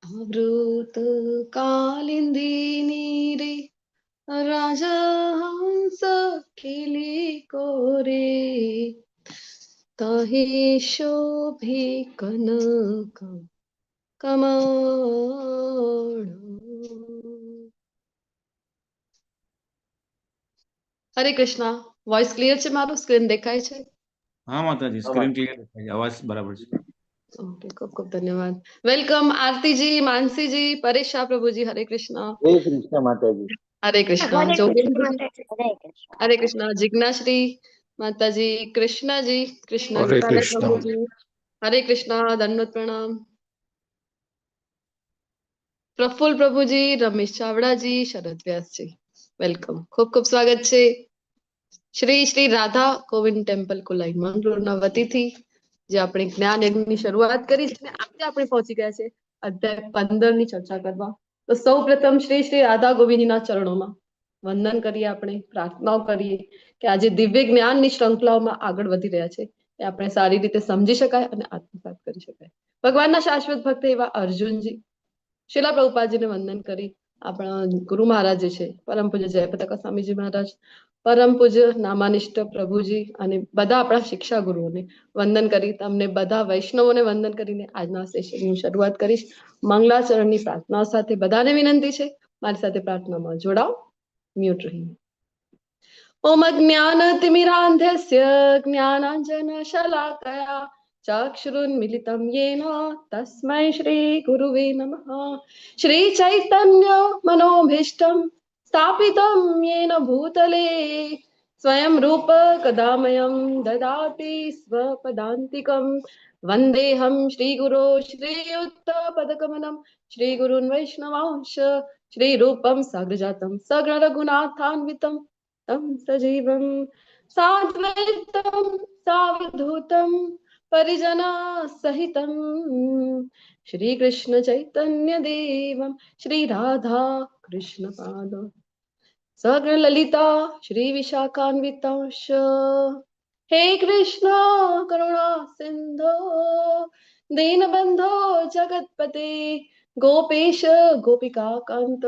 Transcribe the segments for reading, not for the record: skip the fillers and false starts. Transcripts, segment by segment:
आवृत कालिंदी रे राजहंस खिली कोरे तहे शोभे कनक कमळ. હરે કૃષ્ણ. વોઇસ ક્લિયર છે? મારું સ્ક્રીન દેખાય છે? હા માતાજી, સ્ક્રીન ક્લિયર દેખાય છે, અવાજ બરાબર છે. ઓકે, ખૂબ ખૂબ ધન્યવાદ. વેલકમ આરતીજી, માનસીજી, પરેશ શાહ પ્રભુજી. હરે કૃષ્ણ. જય કૃષ્ણ માતાજી. હરે કૃષ્ણ. હરે કૃષ્ણ. જિજ્ઞાશ્રી માતાજી, કૃષ્ણજી, કૃષ્ણ હરે ગોપાલ કૃષ્ણ. પ્રભુજી. હરે કૃષ્ણ. દંડવત પ્રણામ. પ્રફુલ્લ પ્રભુજી, રમેશ ચાવડાજી, શરદ વ્યાસજી, વેલકમ. ખૂબ ખૂબ સ્વાગત છે. શ્રી શ્રી રાધા ગોવિંદ ટેમ્પલ કુલાઈ મંગળૂરના વતીથી જે આપણે જ્ઞાન યજ્ઞની શરૂઆત કરી છે અને આજે આપણે પહોંચી ગયા છે અધ્યાય 15 ની ચર્ચા કરવા. તો સૌ પ્રથમ શ્રી શ્રી રાધા ગોવિંદજીના ચરણોમાં વંદન કરીએ, આપણે પ્રાર્થનાઓ કરીએ કે આજે દિવ્ય જ્ઞાનની શ્રૃંખલાઓમાં આગળ વધી રહ્યા છે એ આપણે સારી રીતે સમજી શકાય અને આત્મસાત કરી શકાય. ભગવાનના શાશ્વત ભક્ત એવા અર્જુનજી શિલા પ્રભુપાદજીને વંદન કરી આપણા ગુરુ મહારાજ જે છે પરમ પૂજ્ય જયપતાકા સ્વામીજી મહારાજ, પરમ પૂજ્ય નામાનિષ્ઠ પ્રભુજી અને બધા આપણા શિક્ષા ગુરુઓને વંદન કરી તમને બધા વૈષ્ણવોને વંદન કરીને આજના સેશનની શરૂઆત કરીશ. મંગલાચરણની પ્રાર્થનાઓ સાથે બધાને વિનંતી છે મારી સાથે પ્રાર્થનામાં જોડાઓ, મ્યુટ રહીને. ઓમ જ્ઞાનતિમિરાંધસ્ય જ્ઞાનાંજન શલાકયા ચક્ષુરુન્મિલિतं येन तस्मै श्री गुरुवे नमः. श्री चैतन्य मनोभीष्टं स्थापितं येन भूतले स्वयं रूप कदामयं ददाति स्वपदान्तिकं. वन्देऽहं श्रीगुरो श्रीयुक्तपदकमलं श्रीगुरून् वैष्णवांश श्रीरूपं साग्रजातं सगणरघुनाथान्वितं तं सजीवं साद्वैतं सावधूतं परिजना सहितं श्री कृष्ण चैतन्य देवं श्री राधा कृष्ण पाद सगण ललिता श्री विशाखान्वितांश. हे कृष्ण करुणा सिंधो दीनबंधो जगतपते गोपेश गोपिका कांत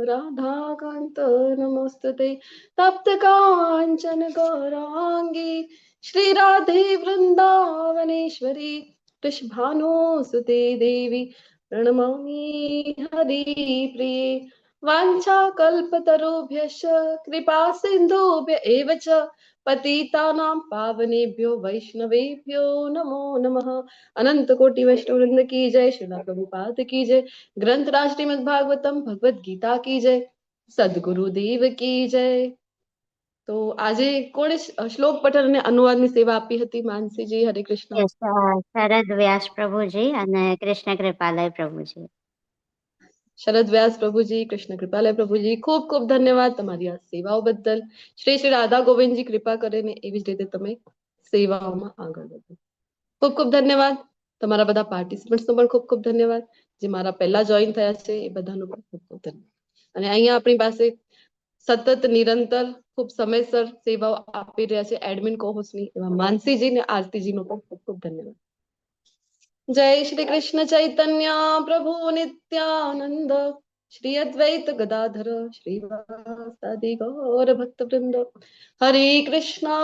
राधा कांत नमोस्तुते. तप्त कांचन गौरांगी श्री राधे वृंदावनेश्वरी कृष्णभानुसुते देवी प्रणमामि हरिप्रिये. वाञ्छाकल्पतरुभ्यश्च कृपा सिन्धुभ्य एव च पतितानां पावनेभ्यो वैष्णवेभ्यो नमो नमः. अनंत कोटि वैष्णव वृंद की जय. श्रीला प्रभुपाद की जय. ग्रंथराज श्रीमद् भागवतम भगवद गीता की जय. सद्गुरुदेव की जय. તો આજે કોણે શ્લોક પઠન અને અનુવાદની સેવા આપી હતી? માનસીજી, હરે કૃષ્ણ. શરદ વ્યાસ પ્રભુજી અને કૃષ્ણ કૃપાલય પ્રભુજી. શરદ વ્યાસ પ્રભુજી, કૃષ્ણ કૃપાલય પ્રભુજી, ખૂબ ખૂબ ધન્યવાદ તમારી આ સેવાઓ બદલ. શ્રી શ્રી રાધા ગોવિંદજી કૃપા કરીને એવી જ રીતે તમે સેવાઓમાં આગળ વધો. ખૂબ ખૂબ ધન્યવાદ. તમારા બધા પાર્ટિસિપન્ટ્સનો પણ ખૂબ ખૂબ ધન્યવાદ. જે મારા પહેલા જોઈન થયા છે એ બધાનો પણ ખૂબ ખૂબ ધન્યવાદ. અને અહીંયા આપણી પાસે સતત નિરંતર ખૂબ સમયસર સેવાઓ આપી રહ્યા છે એડમિન કોહોસ્ટની એવા માનસીજી ને આરતીજીનો પણ ખૂબ ખૂબ ધન્યવાદ. जय श्री कृष्ण चैतन्य प्रभु नित्यानंद श्री अद्वैत गदाधर श्रीवासादि गौर भक्त वृंद. हरे कृष्णा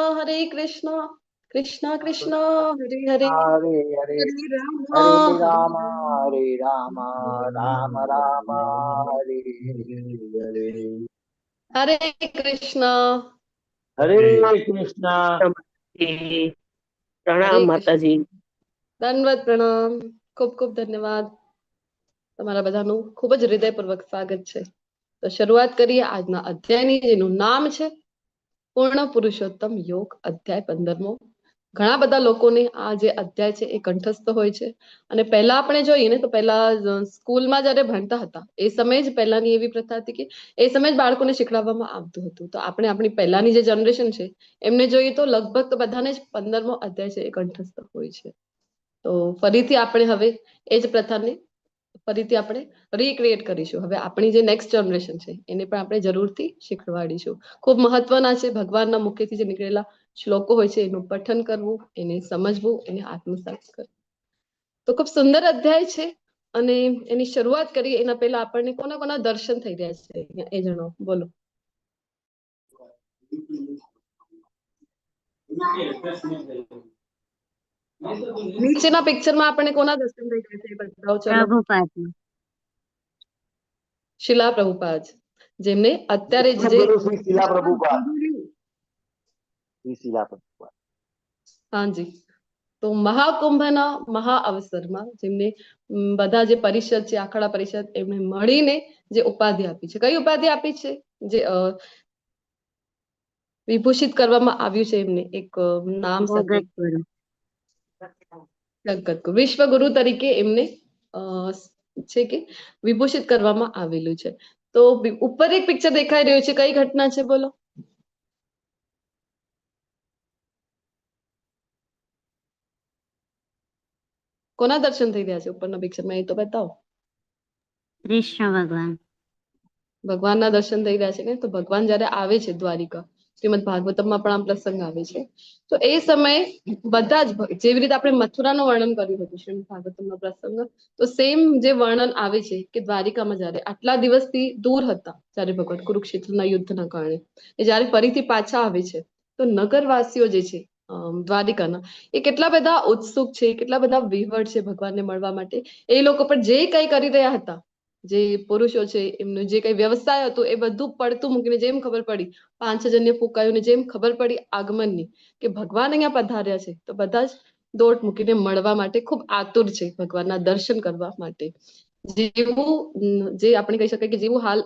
कृष्णा कृष्णा हरे हरे હરે હરે हरे राम હરે રામ હરે રામ રામ રામ હરે હરે. हरे कृष्णा. હરે કૃષ્ણ. પ્રણામ માતાજી. દંડવત પ્રણામ. ખૂબ ખૂબ ધન્યવાદ. તમારા બધાનું ખૂબ જ હૃદયપૂર્વક સ્વાગત છે. તો શરૂઆત કરીએ આજના અધ્યાયની, જેનું નામ છે પૂર્ણ પુરુષોત્તમ યોગ, અધ્યાય 15મો. ઘણા બધા લોકોને આ જે અધ્યાય છે એ કંઠસ્થ હોય છે. અને પહેલા આપણે જોઈએ ને તો પહેલા સ્કૂલમાં જયારે ભણતા હતા એ સમયે જ પહેલાની એવી પ્રથા હતી કે એ સમયે જ બાળકોને શીખવાડવામાં આવતું હતું. તો આપણે આપણી પહેલાની જે જનરેશન છે એમને જોઈએ તો લગભગ તો બધાને જ 15મો અધ્યાય છે એ કંઠસ્થ હોય છે. તો ફરીથી આપણે હવે એ જ પ્રથાને ફરીથી આપણે રીક્રિએટ કરીશું. હવે આપણી જે નેક્સ્ટ જનરેશન છે એને પણ આપણે જરૂરથી શીખવાડીશું. ખૂબ મહત્વના છે. ભગવાનના મુખેથી જે નીકળેલા શ્લોકો હોય છે એનું પઠન કરવું, એને સમજવું, એને આત્મસાત કરવું. તો ખૂબ સુંદર અધ્યાય છે અને એની શરૂઆત કરીએ એના પહેલા આપણને કોના કોના દર્શન થઈ રહ્યા છે એ જણાવો, બોલો. નીચેના પિક્ચરમાં આપણને કોના દર્શન થઈ રહ્યા છે એ બતાવો. ચલો, પ્રભુપાદ શિલા પ્રભુપાદ, જેમને અત્યારે જ જે ગુરુ શ્રી શિલા પ્રભુપાદ. શ્રી શિલા પ્રભુપાદ. હાજી, તો મહાકુંભના મહા અવસરમાં જેમને બધા જે પરિષદ છે, આખડા પરિષદ, એમને મળીને જે ઉપાધિ આપી છે, કઈ ઉપાધિ આપી છે? જે વિભૂષિત કરવામાં આવ્યું છે એમને એક નામ સાથે, જગતગુરુ જગતગુરુ, વિશ્વગુરુ તરીકે એમને છે કે વિભૂષિત કરવામાં આવેલું છે. તો ઉપર એક પિક્ચર દેખાઈ રહ્યું છે, કઈ ઘટના છે બોલો? કોના દર્શન થઈ રહ્યા છે ઉપરના પિક્ચરમાં એ તો બતાવો. કૃષ્ણ ભગવાન ભગવાનના દર્શન થઈ રહ્યા છે ને. તો ભગવાન જયારે આવે છે દ્વારિકા, શ્રીમદ ભાગવતમમાં પણ આ પ્રસંગ આવે છે. તો એ સમયે બધા જ જેવી રીતે આપણે મથુરાનું વર્ણન કર્યું હતું શ્રીમદ ભાગવતમનો પ્રસંગ, તો સેમ જે વર્ણન આવે છે કે દ્વારિકામાં જયારે આટલા દિવસથી દૂર હતા, જયારે ભગવાન કુરુક્ષેત્રના યુદ્ધના કારણે એ જયારે ફરીથી પાછા આવે છે, તો નગરવાસીઓ જે છે દ્વારિકાના, એ કેટલા બધા ઉત્સુક છે, કેટલા બધા વિહવળ છે ભગવાનને મળવા માટે. એ લોકો પણ જે કઈ કરી રહ્યા હતા, જે પુરુષો છે એમનું જે કઈ વ્યવસાય હતું, એ બધું પડતું મૂકીને જેમ ખબર પડી, 5 જણને ફૂંકાયું ને જેમ ખબર પડી આગમનની કે ભગવાન અહીંયા પધાર્યા છે, તો બધા જ દોટ મૂકીને મળવા માટે ખૂબ આતુર છે ભગવાનના દર્શન કરવા માટે. જેવું જે આપણે કહી શકાય કે જેવું હાલ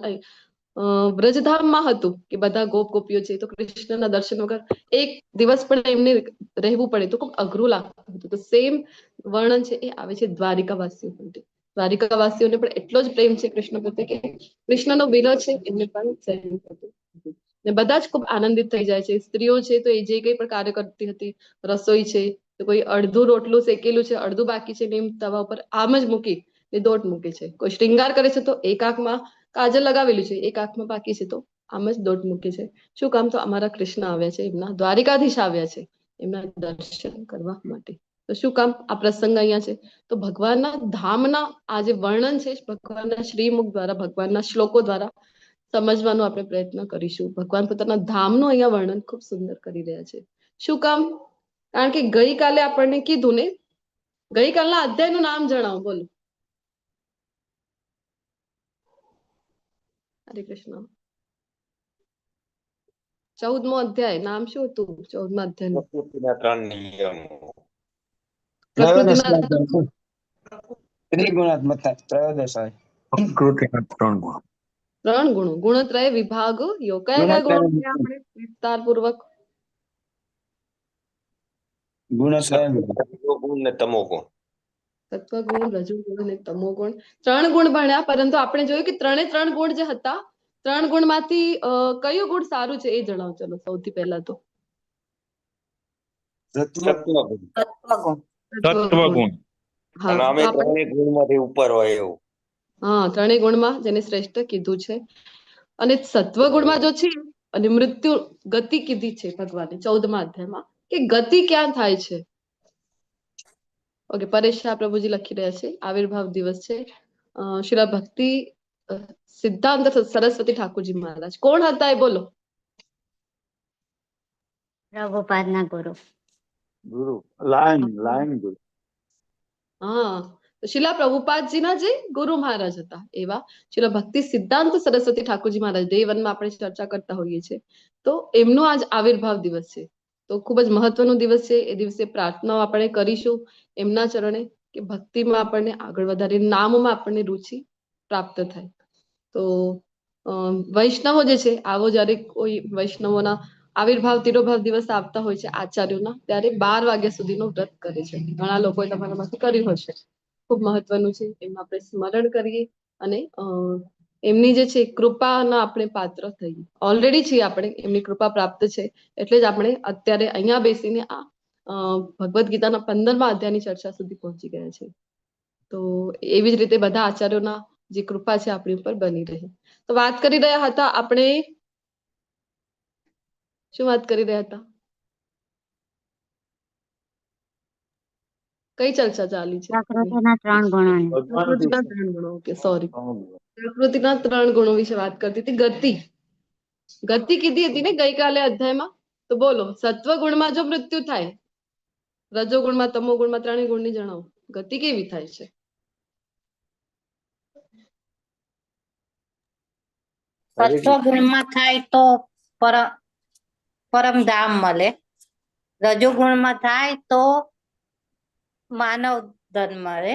વ્રજધામમાં હતું કે બધા ગોપ ગોપીઓ છે, તો કૃષ્ણના દર્શન વગર એક દિવસ પણ એમને રહેવું પડે તો ખૂબ અઘરું લાગતું હતું. તો સેમ વર્ણન છે એ આવે છે દ્વારિકાવાસીઓ માટે. દ્વારિકાવાસીઓને પણ એટલો જ પ્રેમ છે કૃષ્ણ પ્રત્યે કે કૃષ્ણનો વિરહ છે એમને પણ સહન થતું નથી. ને બધા જ ખૂબ આનંદિત થઈ જાય છે. સ્ત્રીઓ છે તો એ જે કઈ પણ કાર્ય કરતી હતી, રસોઈ છે તો કોઈ અડધું રોટલું શેકેલું છે, અડધું બાકી છે, ને એમ તવા ઉપર આમ જ મૂકી એ દોટ મૂકે છે. કોઈ શ્રૃંગાર કરે છે તો એક આંખમાં કાજલ લગાવેલું છે, એક આંખમાં બાકી છે, તો આમ જ દોટ મૂકે છે. શું કામ? તો અમારા કૃષ્ણ આવ્યા છે, એમના દ્વારિકાધીશ આવ્યા છે એમના દર્શન કરવા માટે. તો શું કામ આ પ્રસંગ અહીંયા છે? તો ભગવાનના ધામના આ જે વર્ણન છે, ભગવાનના શ્રીમુખ દ્વારા, ભગવાનના શ્લોકો દ્વારા સમજવાનો આપણે પ્રયત્ન કરીશું. ભગવાન પોતાના ધામનું અહીંયા વર્ણન ખૂબ સુંદર કરી રહ્યા છે. શું કામ? કારણ કે ગઈકાલે આપણને કીધું ને, ગઈકાલના અધ્યાયનું નામ જણાવો, બોલો. હરે કૃષ્ણ. 14મો અધ્યાય, નામ શું હતું 14મા અધ્યાયનું? પ્રકૃતિના 3 નિયમો. પ્રકૃતિના ત્રિગુણાત્મકતા ત્રયોદશાય. પ્રકૃતિના 3 ગુણ. 3 ગુણો, ગુણત્રય વિભાગ યોગ. કયા કયા ગુણો છે આપણે વિસ્તાર પૂર્વક? ગુણત્રય રજોગુણ ને તમોગુણ. સત્વગુણ, રજોગુણ અને તમોગુણ. 3 ગુણ ભણ્યા, પરંતુ આપણે જોયું કે 3 ગુણ જે હતા, 3 ગુણમાંથી કયું ગુણ સારું છે એ જણાવો. ચલો, સૌથી પહેલા તો સત્વગુણ. સત્વગુણ. હા, અને અમે તો આપણે 3 ગુણમાંથી ઉપર હોય એવું. હા, 3 ગુણમાં જેને શ્રેષ્ઠ કીધું છે. અને સત્વગુણમાં જો છે અને મૃત્યુ ગતિ કીધી છે ભગવાને 14મા અધ્યાયમાં, કે ગતિ ક્યાં થાય છે. ઓકે, પરેશ શાહ પ્રભુજી લખી રહ્યા છે, આવિર્ભાવ દિવસ છે. શ્રીલા ભક્તિ સિદ્ધાંત સરસ્વતી ઠાકોરજી મહારાજ કોણ હતા એ બોલો. પ્રભુપાદના ગુરુ ગુરુ લાયન ગુરુ. હા, તો શિલા પ્રભુપાદજીના જે ગુરુ મહારાજ હતા એવા શિલા ભક્તિ સિદ્ધાંત સરસ્વતી ઠાકોરજી મહારાજ, ડે 1માં આપણે ચર્ચા કરતા હોઈએ છીએ. તો એમનો આજ આવિર્ભાવ દિવસ છે. તો ખૂબ જ મહત્વનો દિવસ છે. એ દિવસે પ્રાર્થનાઓ આપણે કરીશું એમના ચરણે કે ભક્તિમાં આપણને આગળ વધારે, નામમાં આપણને રુચિ પ્રાપ્ત થાય. તો વૈષ્ણવો જે છે, આવો જયારે કોઈ વૈષ્ણવોના આવિર્ભાવ તિરોભાવ દિવસ આવતા હોય છે આચાર્યોના, ત્યારે 12 વાગ્યા સુધીનો વ્રત કરે છે. ઘણા લોકોએ તમારામાંથી કર્યું હશે. ખૂબ મહત્વનું છે. એમાં આપણે સ્મરણ કરીએ અને એમની જે છે કૃપાના આપણે પાત્ર થઈએ. ઓલરેડી છીએ આપણે, એમની કૃપા પ્રાપ્ત છે, એટલે જ આપણે અત્યારે અહીંયા બેસીને આ ભગવદ્ ગીતાના 15મા અધ્યાયની ચર્ચા સુધી પહોંચી ગયા છે. તો એવી જ રીતે બધા આચાર્યોના જે કૃપા છે આપણી ઉપર બની રહે. તો વાત કરી રહ્યા હતા આપણે, શું વાત કરી રહ્યા હતા? કઈ ચર્ચા ચાલી છે? પ્રકૃતિના 3 ગુણોની. પ્રકૃતિના 3 ગુણો. Okay, sorry. પ્રકૃતિના 3 ગુણો વિશે વાત કરતી હતી. ગતિ કીધી હતી ને ગઈકાલે અધ્યાયમાં. તો બોલો, સત્વ ગુણમાં જો મૃત્યુ થાય, રજો ગુણમાં, તમો ગુણમાં, 3 ગુણની જણાવો, ગતિ કેવી થાય છે? સત્વ ગુણમાં થાય તો પરમધામ મળે, રજોગુણમાં થાય તો માનવ ધન મળે,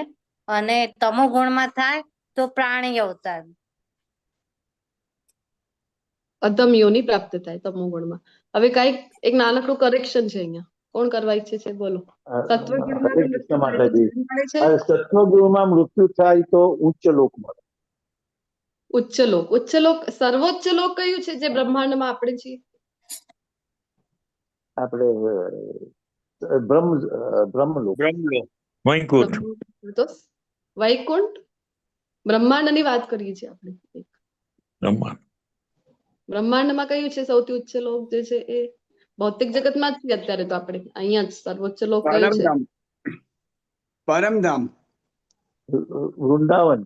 અને તમો ગુણમાં થાય તો પ્રાણી અવતાર. અધમ યોની પ્રાપ્ત થાય તમો ગુણમાં. હવે કઈક એક નાનકડું કરેક્શન છે અહીંયા. કોણ કરવા ઈચ્છે છે? બોલો. સત્વ ગુણમાં જો મૃત્યુ થાય તો જન્મ મળે છે. સત્વગુણમાં મૃત્યુ થાય તો ઉચ્ચ લોક મળે. ઉચ્ચ લોક, સર્વોચ્ચ લોક કયું છે જે બ્રહ્માંડમાં આપણે છીએ? આપણે બ્રહ્મલોક. બ્રહ્મલોક. વૈકુંઠ. તો વૈકુંઠ, બ્રહ્માંડની વાત કરીએ છીએ આપણે. બ્રહ્માંડ. બ્રહ્માંડમાં કયું છે સૌથી ઉચ્ચ લોક જે છે એ? ભૌતિક જગતમાં જ છીએ અત્યારે તો આપણે. અહીંયા જ સર્વોચ્ચ લોક કયો છે? પરમધામ. વૃંદાવન.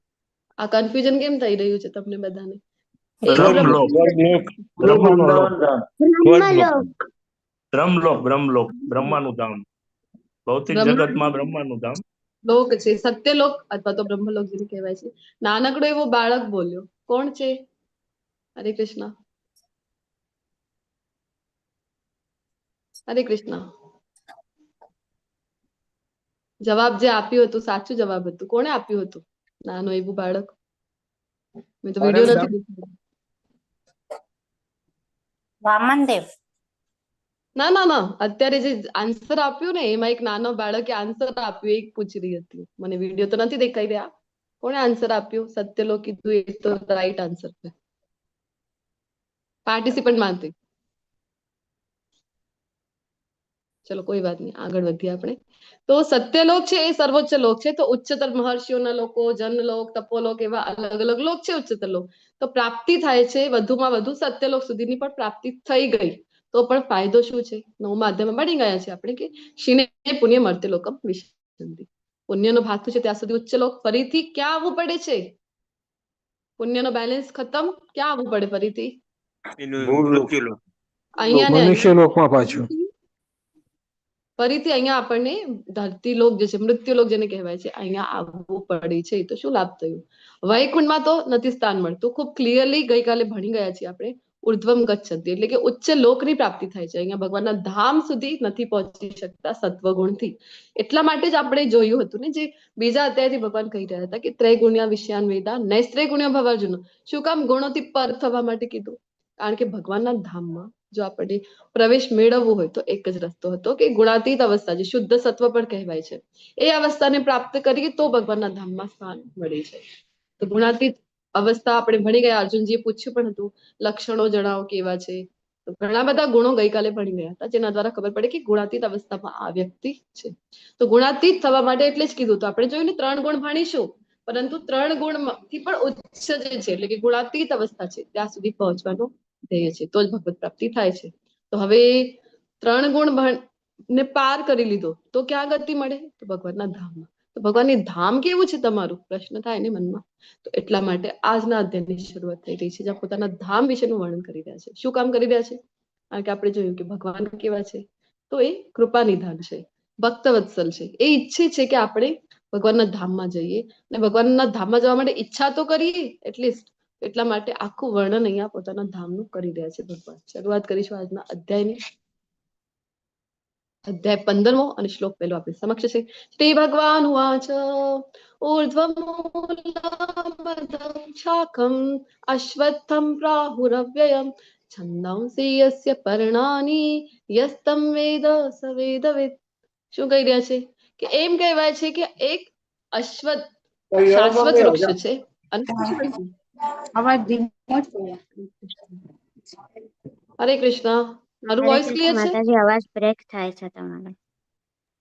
આ કન્ફ્યુઝન કેમ થઈ રહ્યું છે તમને બધાને? બ્રહ્મલોક. વૃંદાવન ધામ. બ્રહ્મલોક. બ્રહ્માનું ધામ. ભૌતિક જગતમાં બ્રહ્માનું ધામ. લોક છે, સત્યલોક અથવા તો બ્રહ્મલોક જેને કહેવાય છે. નાનકડો એવો બાળક બોલ્યો, કોણ છે? હરે કૃષ્ણ. હરે કૃષ્ણ. જવાબ જે આપ્યું હતું સાચું જવાબ હતું. કોણે આપ્યું હતું? નાનો એવું બાળક. મેં તો વિડીયો નથી જોયો. વામનદેવ. ના, અત્યારે જે આન્સર આપ્યું ને એમાં એક નાનો બાળકે આન્સર આપ્યું, એક પૂછી રહી હતી. મને વિડીયો તો નથી દેખાઈ રહ્યા. કોણે આન્સર આપ્યું? સત્યલોક કીધું એ તો રાઈટ આન્સર છે. પાર્ટિસિપન્ટ માનતી. ચલો કોઈ વાત નહીં, આગળ વધીએ આપણે. તો સત્યલોક છે એ સર્વોચ્ચ લોક છે. તો ઉચ્ચતર મહર્ષિઓના લોકો, જનલોક, તપોલોક, એવા અલગ અલગ લોક છે ઉચ્ચતર લોક. તો પ્રાપ્તિ થાય છે વધુમાં વધુ સત્યલોક સુધીની પણ પ્રાપ્તિ થઈ ગઈ તો પણ ફાયદો શું છે? 9મા અધ્યાયમાં ભણી ગયા છે આપણે કે ક્ષીણે પુણ્ય મર્ત્ય લોકમ વિશંતિ. પુણ્યનો ભાગ છે ત્યાં સુધી ઉચ્ચ લોક. ફરીથી ક્યાં આવવું પડે છે? પુણ્યનો બેલેન્સ ખતમ ક્યાં આવવું પડે? ફરીથી અહીંયા ને મનુષ્ય લોકમાં પાછું. ફરીથી અહીંયા આપણને ધરતીલોક જે છે, મૃત્યુલોક જેને કહેવાય છે, અહીંયા આવવું પડે છે. તો શું લાભ થયું? વૈકુંઠમાં તો નથી સ્થાન મળતું. ખૂબ ક્લિયરલી ગઈકાલે ભણી ગયા છીએ આપણે. ઉર્ધ્વમ ગચ્છન્તિ એટલે કે ઉચ્ચ લોકની પ્રાપ્તિ થાય છે. અહીંયા ભગવાનના ધામ સુધી નથી પહોંચી શકતા સત્વગુણથી. એટલા માટે જ આપણે જોયું હતું ને, જે બીજા અધ્યાયથી ભગવાન કહી રહ્યા હતા કે ત્રૈગુણ્યા વિષયાન વેદા નૈસ્ત્રૈગુણ્ય ભવાર્જુન. શું કામ ગુણોથી પર થવા માટે કીધું? કારણ કે ભગવાનના ધામમાં જો આપણે પ્રવેશ મેળવવું હોય તો એક જ રસ્તો હતો કે ગુણાતીત અવસ્થા, જે શુદ્ધ સત્વ પણ કહેવાય છે, એ અવસ્થાને પ્રાપ્ત કરીએ તો ભગવાનના ધામમાં સ્થાન મળે છે. તો ગુણાતીત અવસ્થા આપણે ભણી ગયા. અર્જુનજીએ પૂછ્યું પણ હતું, લક્ષણો જણાવો કેવા છે? તો ઘણા બધા ગુણો ગઈકાલે ભણી ગયા હતા, જેના દ્વારા ખબર પડે કે ગુણાતીત અવસ્થામાં આ વ્યક્તિ છે. તો ગુણાતીત થવા માટે એટલે જ કીધું. તો આપણે જોયું ને 3 ગુણ ભણીશું, પરંતુ 3 ગુણથી પણ ઉચ્ચ જે છે એટલે કે ગુણાતીત અવસ્થા છે ત્યાં સુધી પહોંચવાનો ધ્યેય છે, તો જ ભગવત પ્રાપ્તિ થાય છે. તો હવે 3 ગુણ ને પાર કરી લીધો તો ક્યાં ગતિ મળે? તો ભગવાનના ધામમાં. તો ભગવાનની ધામ કેવું છે તમારું? પ્રશ્ન થાય ને મનમાં. તો એટલા માટે આજના અધ્યાયની શરૂઆત થઈ રહી છે, જ્યાં પોતાના ધામ વિશેનું વર્ણન કરી રહ્યા છે. શું કામ કરી રહ્યા છે? કારણ કે આપણે જોયું કે ભગવાન કેવા છે? તો એ કૃપા નિધાન છે, ભક્ત વત્સલ છે. એ ઈચ્છે છે કે આપણે ભગવાનના ધામમાં જઈએ, અને ભગવાનના ધામમાં જવા માટે ઈચ્છા તો કરીએ એટલીસ્ટ. એટલા માટે આખું વર્ણન અહીંયા પોતાના ધામનું કરી રહ્યા છે ભગવાન. શરૂઆત કરીશું આજના અધ્યાયની. અધ્યાય 15મો અને શ્લોક પહેલો આપણી સમક્ષ છે. શ્રી ભગવાન ઉવાચ ઊર્ધ્વમૂલમદં શાખમ અશ્વત્થમ પ્રાહુરવ્યયમ છંદાંસી યસ્ય પર્ણાની યસ્તમ વેદ સ વેદવિદ. શું કહી રહ્યા છે? કે એમ કહેવાય છે કે એક અશ્વત્થ શાશ્વત વૃક્ષ છે. અને અવાજ ધીમો છે. હરે કૃષ્ણ. મારું હરે વોઇસ કૃષ્ણ ક્લિયર છે? માતાજી, અવાજ બ્રેક થાય છે તમારો.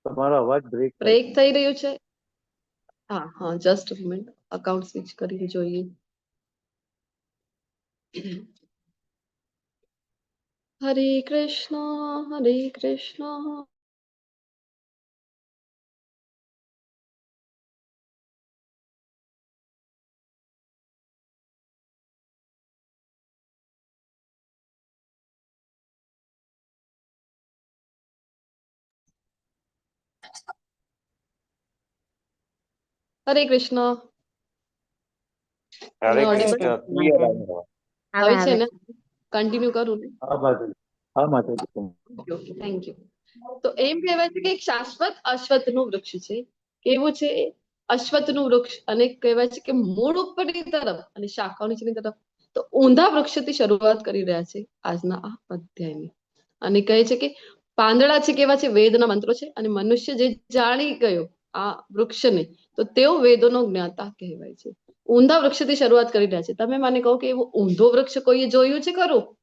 તમારો અવાજ બ્રેક બ્રેક થઈ રહ્યું છે? હા, જસ્ટ મિનિટ, અકાઉન્ટ સ્વિચ કરીને જોઈએ. હરે કૃષ્ણ હરે કૃષ્ણ હરે કૃષ્ણ. હરે Audible? કૃષ્ણ ક્લિયર આવ્યો. આવે હવે છે હવે ને? કન્ટિન્યુ કરું ને? હા માતાજી, હા માતાજી. Okay, thank you. તો એમ કહેવાય છે કે એક શાશ્વત અશ્વત્થનું વૃક્ષ છે. કેવું છે એ? અશ્વત્થનું વૃક્ષ. અને કહેવાય છે કે મૂળ ઉપરની તરફ અને શાખાઓ નીચેની તરફ. તો ઊંધા વૃક્ષથી શરૂઆત કરી રહ્યા છે આજના આ અધ્યાયની. અને કહે છે કે પાંદડા છે કેવા છે? વેદના મંત્રો છે. અને મનુષ્ય જે જાણી ગયો આ વૃક્ષને, તો તેઓ વેદોનો જ્ઞાતા કહેવાય છે. ઊંધા વૃક્ષથી શરૂઆત કરી રહ્યા છે. તમે મને કહો કે એવો ઊંધો વૃક્ષ કોઈએ જોયું છે ખરું?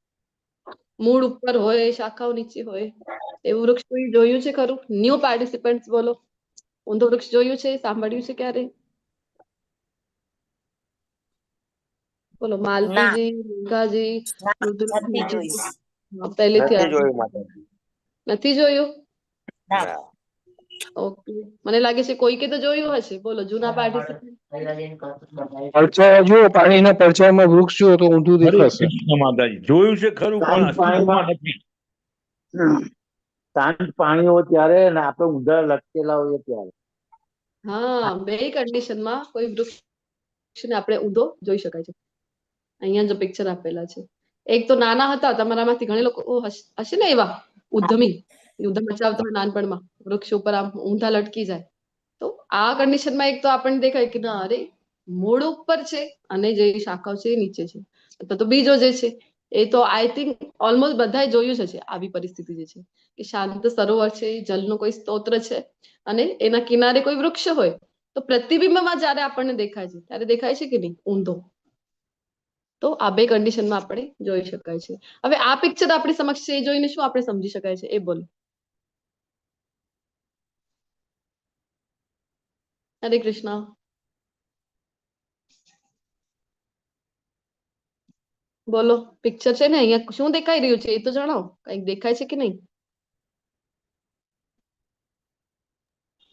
મૂળ ઉપર હોય, શાખાઓ નીચે હોય, એવું વૃક્ષ કોઈ જોયું છે ખરું? ન્યુ પાર્ટિસિપન્ટ બોલો. ઊંધો વૃક્ષ જોયું છે? સાંભળ્યું છે ક્યારે? બોલો. માલતીજી, મેઘાજી, નથી રુદ્રજી. જોયું. હા, પહેલેથી નથી આ- જોયું માતાજી. નથી જોયું? ના. ઓકે. મને લાગે છે કોઈકે તો જોયું હશે. બોલો, જૂના પાર્ટિસિપન્ટ. પડછાયા જુઓ, પાણીના પડછાયામાં વૃક્ષ જુઓ તો ઊંધું હરે દેખાશે. કૃષ્ણ માતાજી, જોયું છે ખરું પણ અસ્તિત્વમાં નથી. શાંત પાણી હોય ત્યારે ને આપણે ઊંધા લટકેલા હોઈએ ત્યારે. હા, બે કન્ડિશનમાં કોઈ વૃક્ષને આપણે ઊંધો જોઈ શકાય છે. અહીંયા જો પિક્ચર આપેલા છે. એક તો નાના હતા, તમારામાંથી ઘણા લોકો હશે ને એવા ઉદ્યમી, યુદ્ધ મચાવતા હોય નાનપણમાં, વૃક્ષ ઉપર આમ ઊંધા લટકી જાય. તો આ કન્ડિશનમાં એક તો આપણને દેખાય કે ના, અરે મૂળ ઉપર છે અને જે શાખાઓ છે એ નીચે છે. તો બીજો જે છે એ તો આઈ થિંક ઓલમોસ્ટ બધાએ જોયું જ હશે. આવી પરિસ્થિતિ જે છે કે શાંત સરોવર છે, જલનો કોઈ સ્તોત્ર છે અને એના કિનારે કોઈ વૃક્ષ હોય, તો પ્રતિબિંબમાં જયારે આપણને દેખાય છે ત્યારે દેખાય છે કે નહીં ઊંધો. તો આ બે કન્ડિશનમાં આપણે જોઈ શકાય છે. હવે આ પિક્ચર આપણી સમક્ષ છે, એ જોઈને શું આપણે સમજી શકાય છે એ બોલો. હરે કૃષ્ણ. બોલો. પિક્ચર છે ને અહીંયા, શું દેખાઈ રહ્યું છે એ તો જણાવો. કઈક દેખાય છે કે નહીં?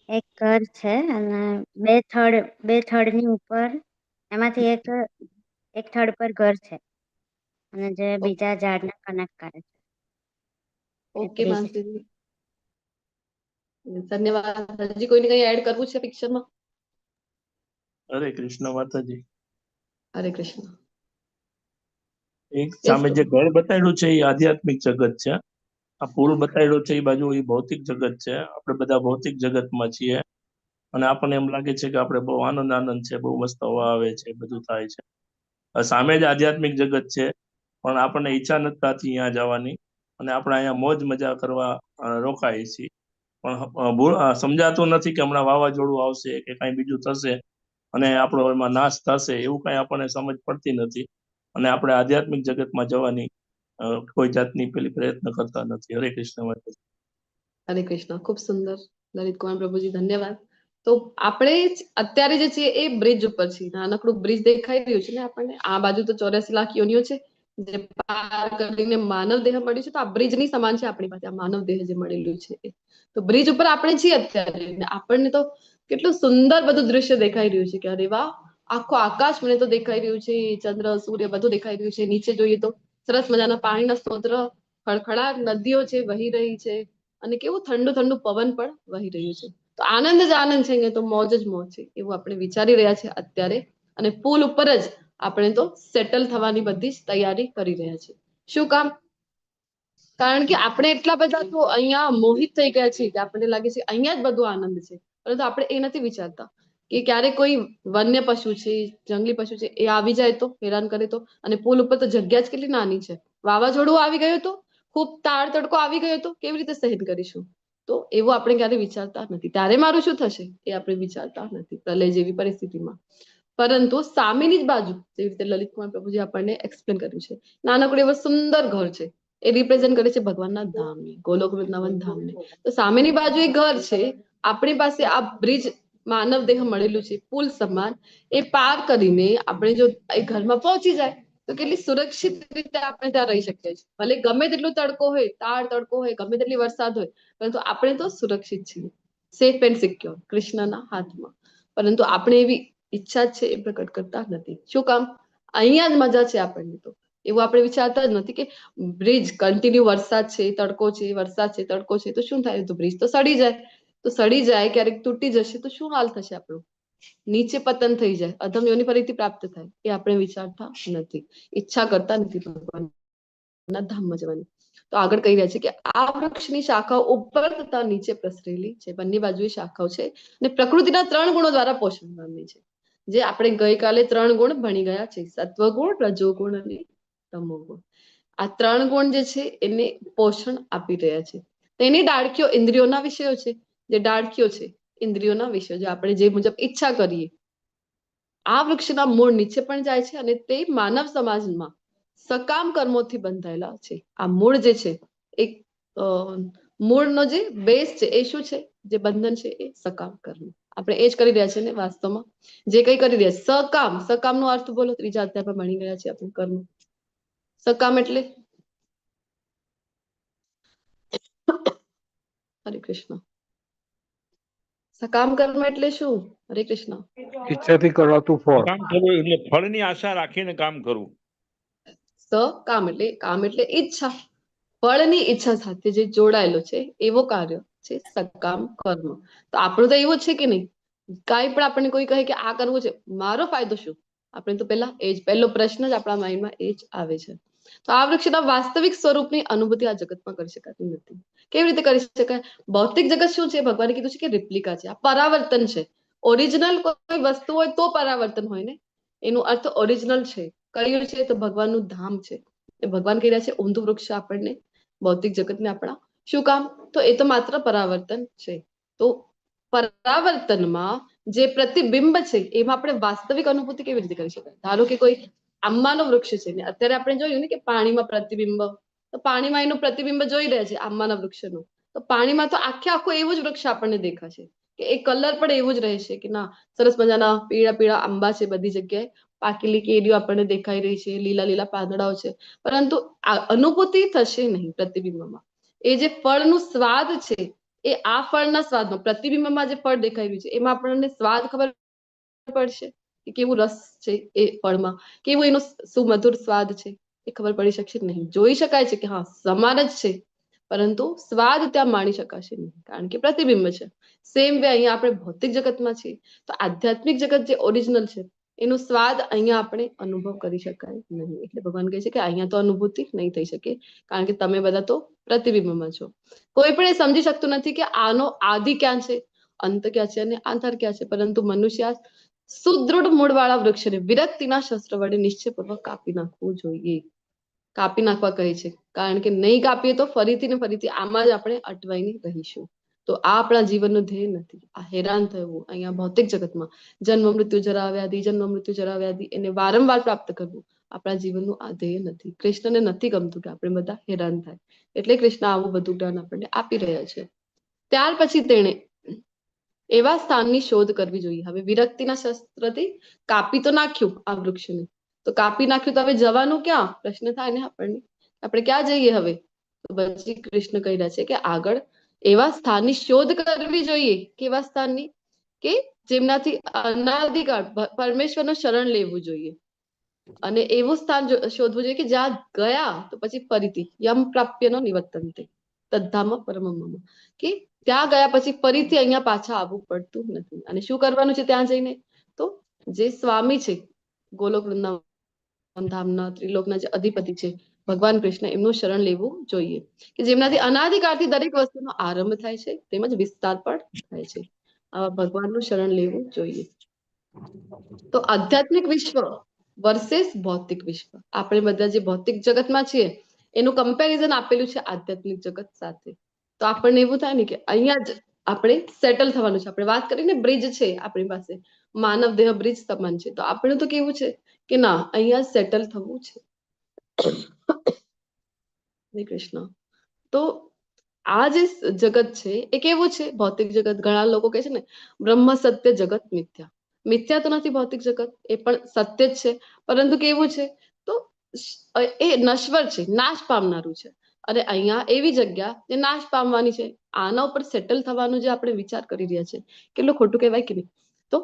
એક ઘર છે અને બે થડની ઉપર એમાંથી એક થડ પર ઘર છે અને જે બીજા ઝાડને કનેક્ટ કરે છે. Okay bridge. માનસીજી, ધન્યવાદ. હજી કોઈને કઈ એડ કરવું છે પિક્ચરમાં? હરે કૃષ્ણ માતાજી. હરે કૃષ્ણ. એક સામે જે ઘર બતાડ્યું છે એ આધ્યાત્મિક જગત છે. આ પુલ બતાડ્યો છે એ બાજુ એ ભૌતિક જગત છે. આપણે બધા ભૌતિક જગતમાં છીએ અને આપણને એમ લાગે છે કે આપણે બહુ આનંદ છે, બહુ મસ્ત હવા આવે છે, બધું થાય છે. સામે જ આધ્યાત્મિક જગત છે, પણ આપણને ઈચ્છા નથી થતી અહીંયા જવાની અને આપણે અહીંયા મોજ મજા કરવા રોકાઈએ છીએ. પણ સમજાતું નથી કે હમણાં વાવાઝોડું આવશે કે કઈ બીજું થશે અને આપણો એમાં નાશ થશે, એવું કઈ આપણને સમજ પડતી નથી અને આપણે આધ્યાત્મિક જગતમાં જવાની કોઈ જાતની પેલી પ્રયત્ન કરતા નથી. હરે કૃષ્ણ માતાજી. હરે કૃષ્ણ. ખૂબ સુંદર લલિત કુમાર પ્રભુજી, ધન્યવાદ. તો આપણે અત્યારે જે છીએ એ બ્રિજ ઉપર છીએ. નાનકડું બ્રિજ દેખાઈ રહ્યું છે ને આપણને. આ બાજુ તો 84 લાખ યોનિઓ છે જે પાર કરીને માનવ દેહ મળ્યું છે. તો આ બ્રિજ ની સમાન છે આપણી પાસે આ માનવ દેહ જે મળેલું છે એ. તો બ્રિજ ઉપર આપણે છીએ અત્યારે. આપણને તો કેટલું સુંદર બધું દ્રશ્ય દેખાઈ રહ્યું છે કે અરે વાહ, આખો આકાશ મને તો દેખાઈ રહ્યું છે, ચંદ્ર સૂર્ય બધું દેખાઈ રહ્યું છે. નીચે જોઈએ તો સરસ મજાના પાણીના સ્ત્રોત, ખળખળાટ નદીઓ છે વહી રહી છે અને કેવું ઠંડુ ઠંડુ પવન પણ વહી રહ્યું છે. તો આનંદ જ આનંદ છે, અહીંયા તો મોજ જ મોજ છે એવું આપણે વિચારી રહ્યા છે અત્યારે. અને પુલ ઉપર જ આપણે તો સેટલ થવાની બધી જ તૈયારી કરી રહ્યા છે. શું કામ? કારણ કે આપણે એટલા બધા તો અહીંયા મોહિત થઈ ગયા છીએ કે આપણને લાગે છે અહીંયા જ બધું આનંદ છે, પરંતુ આપણે એ નથી વિચારતા કે ક્યારે કોઈ વન્ય પશુ છે, જંગલી પશુ છે, એ આવી જાય તો હેરાન કરે તો. અને પુલ ઉપર તો જગ્યા જ કેટલી નાની છે. વાવાઝોડું આવી ગયું તો, ખૂબ તાળ તડકો આવી ગયો તો કેવી રીતે સહન કરીશું? તો એવું આપણે ક્યારે વિચારતા નથી. ત્યારે મારું શું થશે એ આપણે વિચારતા નથી પ્રલય જેવી પરિસ્થિતિમાં. પરંતુ સામેની જ બાજુ જેવી રીતે લલિત કુમાર પ્રભુજી આપણને એક્સપ્લેન કર્યું છે, નાનકડું એવું સુંદર ઘર છે. એ રિપ્રેઝન્ટ કરે છે ભગવાનના ધામને, ગોલોક વૃંદાવન ધામને. તો સામેની બાજુ એક ઘર છે. આપણી પાસે આ બ્રિજ માનવ દેહ મળેલું છે પુલ સમાન. એ પાર કરીને આપણે જો એ ઘરમાં પહોંચી જાય તો કેટલી સુરક્ષિત રીતે આપણે ત્યાં રહી શકીએ છીએ. ભલે ગમે તેટલું તડકો હોય, તાળ તડકો હોય, ગમે તેટલી વરસાદ હોય, પરંતુ આપણે તો સુરક્ષિત છીએ, સેફ એન્ડ સિક્યોર કૃષ્ણના હાથમાં. પરંતુ આપણે એવી ઈચ્છા છે એ પ્રકટ કરતા નથી. શું કામ? અહીંયા જ મજા છે આપણને. તો એવું આપણે વિચારતા જ નથી કે બ્રિજ કન્ટિન્યુ વરસાદ છે, તડકો છે, વરસાદ છે, તડકો છે, તો શું થાય? તો બ્રિજ તો સડી જાય. તો સડી જાય, ક્યારેક તૂટી જશે તો શું હાલ થશે આપણું? નીચે પતન થઈ જાય, અધમ યોની ફરીથી પ્રાપ્ત થાય, એ આપણે વિચારતા નથી, ઈચ્છા કરતા નથી ભગવાનના ધામમાં જવાની. તો આગળ કહી રહ્યા છે કે આ વૃક્ષની શાખાઓ ઉપર તથા નીચે પ્રસરેલી છે, બંને બાજુએ શાખાઓ છે, અને પ્રકૃતિના 3 ગુણો દ્વારા પોષણ પામે છે. જે આપણે ગઈકાલે 3 ગુણ ભણી ગયા છે, સત્વગુણ, રજોગુણ અને તમોગુણ. આ 3 ગુણ જે છે એને પોષણ આપી રહ્યા છે. તેની ડાળખીઓ ઇન્દ્રિયોના વિષયો છે, જે ડાળખીઓ છે ઇન્દ્રિયોના વિષયો, જે આપણે જે મુજબ ઈચ્છા કરીએ. આ વૃક્ષના મૂળ નીચે પણ જાય છે, અને તે માનવ સમાજમાં સકામ કર્મોથી બંધાયેલા છે. આ મૂળ જે છે એક મૂળનો જે બેઝ છે એ શું છે? જે બંધન છે એ સકામ કર્મ. આપણે એ જ કરી રહ્યા છે ને વાસ્તવમાં, જે કઈ કરી રહ્યા છે સકામ. સકામનો અર્થ બોલો, ત્રીજા અધ્યાયમાં ભણી ગયા છે આપણે કર્મ. સકામ એટલે હરે કૃષ્ણ. સકામ કર્મ એટલે શું? હરે કૃષ્ણ. ઈચ્છાથી કરવાતું ફળ. કામ કરવું એટલે ફળની આશા રાખીને કામ કરવું. સકામ એટલે કામ એટલે ઈચ્છા, ફળની ઈચ્છા સાથે જે જોડાયેલો છે એવો કાર્ય છે સકામ કર્મ. તો આપણું તો એવું છે કે નહીં, કાંઈ પણ આપણને કોઈ કહે કે આ કરવું છે, મારો ફાયદો શું? આપણે તો પહેલા એ જ પહેલો પ્રશ્ન જ આપણા માઇન્ડમાં એ જ આવે છે. તો આ વૃક્ષના વાસ્તવિક સ્વરૂપની અનુભૂતિ આ જગતમાં કરી શકાતી નથી. કેવી રીતે કરી શકાય? ભૌતિક જગત શું છે? ભગવાને કીધું છે કે રિપ્લિકા છે, આ પરાવર્તન છે. ઓરિજિનલ કોઈ વસ્તુ હોય તો પરાવર્તન હોય ને, એનો અર્થ ઓરિજિનલ છે. કયું છે? તો ભગવાનનું ધામ છે. ભગવાન કહી રહ્યા છે ઊંધું વૃક્ષ આપણને ભૌતિક જગતને આપણા શું કામ? તો એ તો માત્ર પરાવર્તન છે. તો પરાવર્તનમાં જે પ્રતિબિંબ છે એમાં આપણે વાસ્તવિક અનુભૂતિ કેવી રીતે કરી શકાય? ધારો કે કોઈ આંબાનો વૃક્ષ છે ને, અત્યારે આપણે જોયું ને કે પાણીમાં પ્રતિબિંબ, તો પાણીમાં એનું પ્રતિબિંબ જોઈ રહ્યા છે આંબાના વૃક્ષનું, તો પાણીમાં તો આખે આખું એવું જ વૃક્ષ આપણને દેખાશે, કે એ કલર પણ એવું જ રહેશે કે ના સરસ મજાના પીળા પીળા આંબા છે, બધી જગ્યાએ પાકેલી કેરીઓ આપણને દેખાઈ રહી છે, લીલા લીલા પાંદડાઓ છે, પરંતુ આ અનુભૂતિ થશે નહીં પ્રતિબિંબમાં. એ જે ફળનું સ્વાદ છે એ આ ફળના સ્વાદમાં, પ્રતિબિંબમાં જે ફળ દેખાઈ રહ્યું છે એમાં આપણને સ્વાદ ખબર પડશે કે કેવું રસ છે એ ફળમાં, કેવું એનો સુમધુર સ્વાદ છે એ ખબર પડી શકશે નહીં. જોઈ શકાય છે કે હા સમાન જ છે, પરંતુ સ્વાદ ત્યાં માણી શકાશે નહીં, કારણ કે પ્રતિબિંબ છે. સેમ વે અહીંયા આપણે ભૌતિક જગતમાં છીએ, તો આધ્યાત્મિક જગત જે ઓરિજિનલ છે એનો સ્વાદ અહીંયા આપણે અનુભવ કરી શકાય નહીં. એટલે ભગવાન કહે છે કે અહીંયા તો અનુભૂતિ નહીં થઈ શકે, કારણ કે તમે બધા તો પ્રતિબિંબમાં છો. કોઈ પણ એ સમજી શકતું નથી કે આનો આદિ ક્યાં છે, અંત ક્યાં છે અને આધાર ક્યાં છે, પરંતુ મનુષ્ય સુદૃઢ મૂળવાળા વૃક્ષને વિરક્તિના શસ્ત્ર વડે નિશ્ચયપૂર્વક કાપી નાખવું જોઈએ. કાપી નાખવા કહે છે, કારણ કે નહીં કાપીએ તો ફરીથી ને ફરીથી આમાં જ આપણે અટવાઈને રહીશું. તો આ આપણા જીવનનું ધ્યેય નથી. આ હેરાન થવું અહીંયા ભૌતિક જગતમાં જન્મ મૃત્યુ જરા વ્યાધિ, જન્મ મૃત્યુ જરા વ્યાધિ એને વારંવાર પ્રાપ્ત કરવું આપણા જીવનનું આ ધ્યેય નથી. કૃષ્ણને નથી ગમતું કે આપણે બધા હેરાન થાય, એટલે કૃષ્ણ આવું બધું જ્ઞાન આપણને આપી રહ્યા છે. ત્યાર પછી તેણે એવા સ્થાનની શોધ કરવી જોઈએ. હવે વિરક્તિના શસ્ત્રથી કાપી તો નાખ્યું આ વૃક્ષને, તો કાપી નાખ્યું તો હવે જવાનું ક્યાં? પ્રશ્ન થાય ને આપણને, આપણે ક્યાં જઈએ હવે? તો પછી કૃષ્ણ કહી રહ્યા છે કે આગળ એવા સ્થાનની શોધ કરવી જોઈએ. કેવા સ્થાનની? કે જેમનાથી અનાદિકાળ પરમેશ્વરનું શરણ લેવું જોઈએ, અને એવું સ્થાન શોધવું જોઈએ કે જ્યાં ગયા તો પછી ફરીથી યમ પ્રાપ્યનો નિવર્તન્તે તદ્ધામ પરમમ, કે ત્યાં ગયા પછી ફરીથી અહીંયા પાછા આવવું પડતું નથી. અને શું કરવાનું છે ત્યાં જઈને? તો જે સ્વામી છે ગોલોક વૃંદાવન ધામના, ત્રિલોકના જે અધિપતિ છે ભગવાન કૃષ્ણ, એમનું શરણ લેવું જોઈએ, કે જેમનાથી અનાદિકાળથી દરેક વસ્તુનો આરંભ થાય છે તેમજ વિસ્તાર પણ થાય છે. આવા ભગવાનનું શરણ લેવું જોઈએ. તો આધ્યાત્મિક વિશ્વ વર્સેસ ભૌતિક વિશ્વ, આપણે બધા જે ભૌતિક જગતમાં છીએ એનું કમ્પેરિઝન આપેલું છે આધ્યાત્મિક જગત સાથે. તો આપણને એવું થાય ને કે અહીંયા જ આપણે સેટલ થવાનું છે. આપણે વાત કરીને બ્રિજ છે આપણી પાસે, માનવ દેહ બ્રિજ સમાન છે, તો આપણે તો કેવું છે કે ના અહીંયા સેટલ થવું છે. હરે કૃષ્ણ. તો આ જે જગત છે એ કેવું છે? ભૌતિક જગત. ઘણા લોકો કહે છે ને બ્રહ્મ સત્ય જગત મિથ્યા. મિથ્યા તો નથી ભૌતિક જગત, એ પણ સત્ય જ છે, પરંતુ કેવું છે? તો એ નશ્વર છે, નાશ પામનારું છે. અને અહીંયા એવી જગ્યા જે નાશ પામવાની છે, આના ઉપર સેટલ થવાનું જે આપણે વિચાર કરી રહ્યા છે, કેટલું ખોટું કહેવાય કે નહીં? તો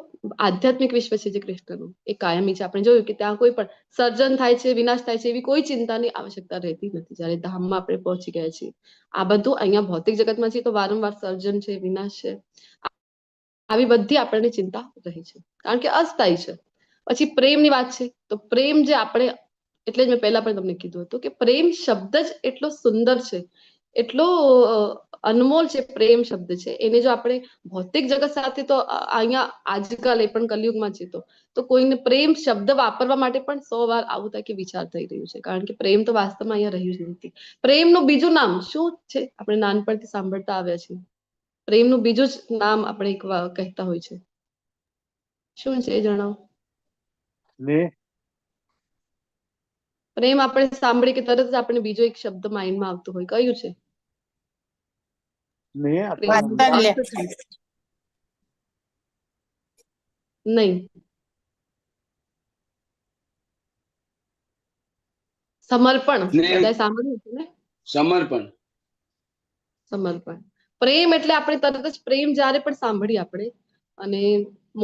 આધ્યાત્મિક વિશ્વ છે જે કૃષ્ણનું એ કાયમી છે. આપણે જોયું કે ત્યાં કોઈ પણ સર્જન થાય છે, વિનાશ થાય છે, એવી કોઈ ચિંતાની આવશ્યકતા રહેતી નથી જ્યારે ધામમાં આપણે પહોંચી ગયા છીએ. આ બધું અહીંયા ભૌતિક જગતમાં છે તો વારંવાર સર્જન છે, વિનાશ છે, આવી બધી આપણને ચિંતા રહી છે કારણ કે અસ્થાયી છે. પછી પ્રેમની વાત છે તો પ્રેમ જે આપણે, એટલે જ મેં પહેલા પણ તમને કીધું હતું કે પ્રેમ શબ્દ જ એટલો સુંદર છે, એટલો અનમોલ છે. પ્રેમ શબ્દ છે એને જો આપણે ભૌતિક જગત સાથે તો અહીંયા આજકાલ એ પણ કલયુગમાં છે તો કોઈને પ્રેમ શબ્દ વાપરવા માટે પણ 100 વાર આવું થાય કે વિચાર થઈ રહ્યું છે કારણ કે પ્રેમ તો વાસ્તવમાં અહીંયા રહ્યું જ નથી. પ્રેમનું બીજું નામ શું છે? આપણે નાનપણથી સાંભળતા આવ્યા છીએ. પ્રેમનું બીજું જ નામ આપણે કહેતા હોય છે. શું છે એ જણાવો. પ્રેમ આપણે સાંભળી કે તરત જ આપણે બીજો એક શબ્દ માઇન્ડમાં આવતો હોય, કયું છે? વાત્સલ્ય. નહીં. સમર્પણ. બધાએ સાંભળ્યું છે ને? સમર્પણ. સમર્પણ. પ્રેમ એટલે આપણે તરત જ પ્રેમ જ્યારે પણ સાંભળીએ આપણે, અને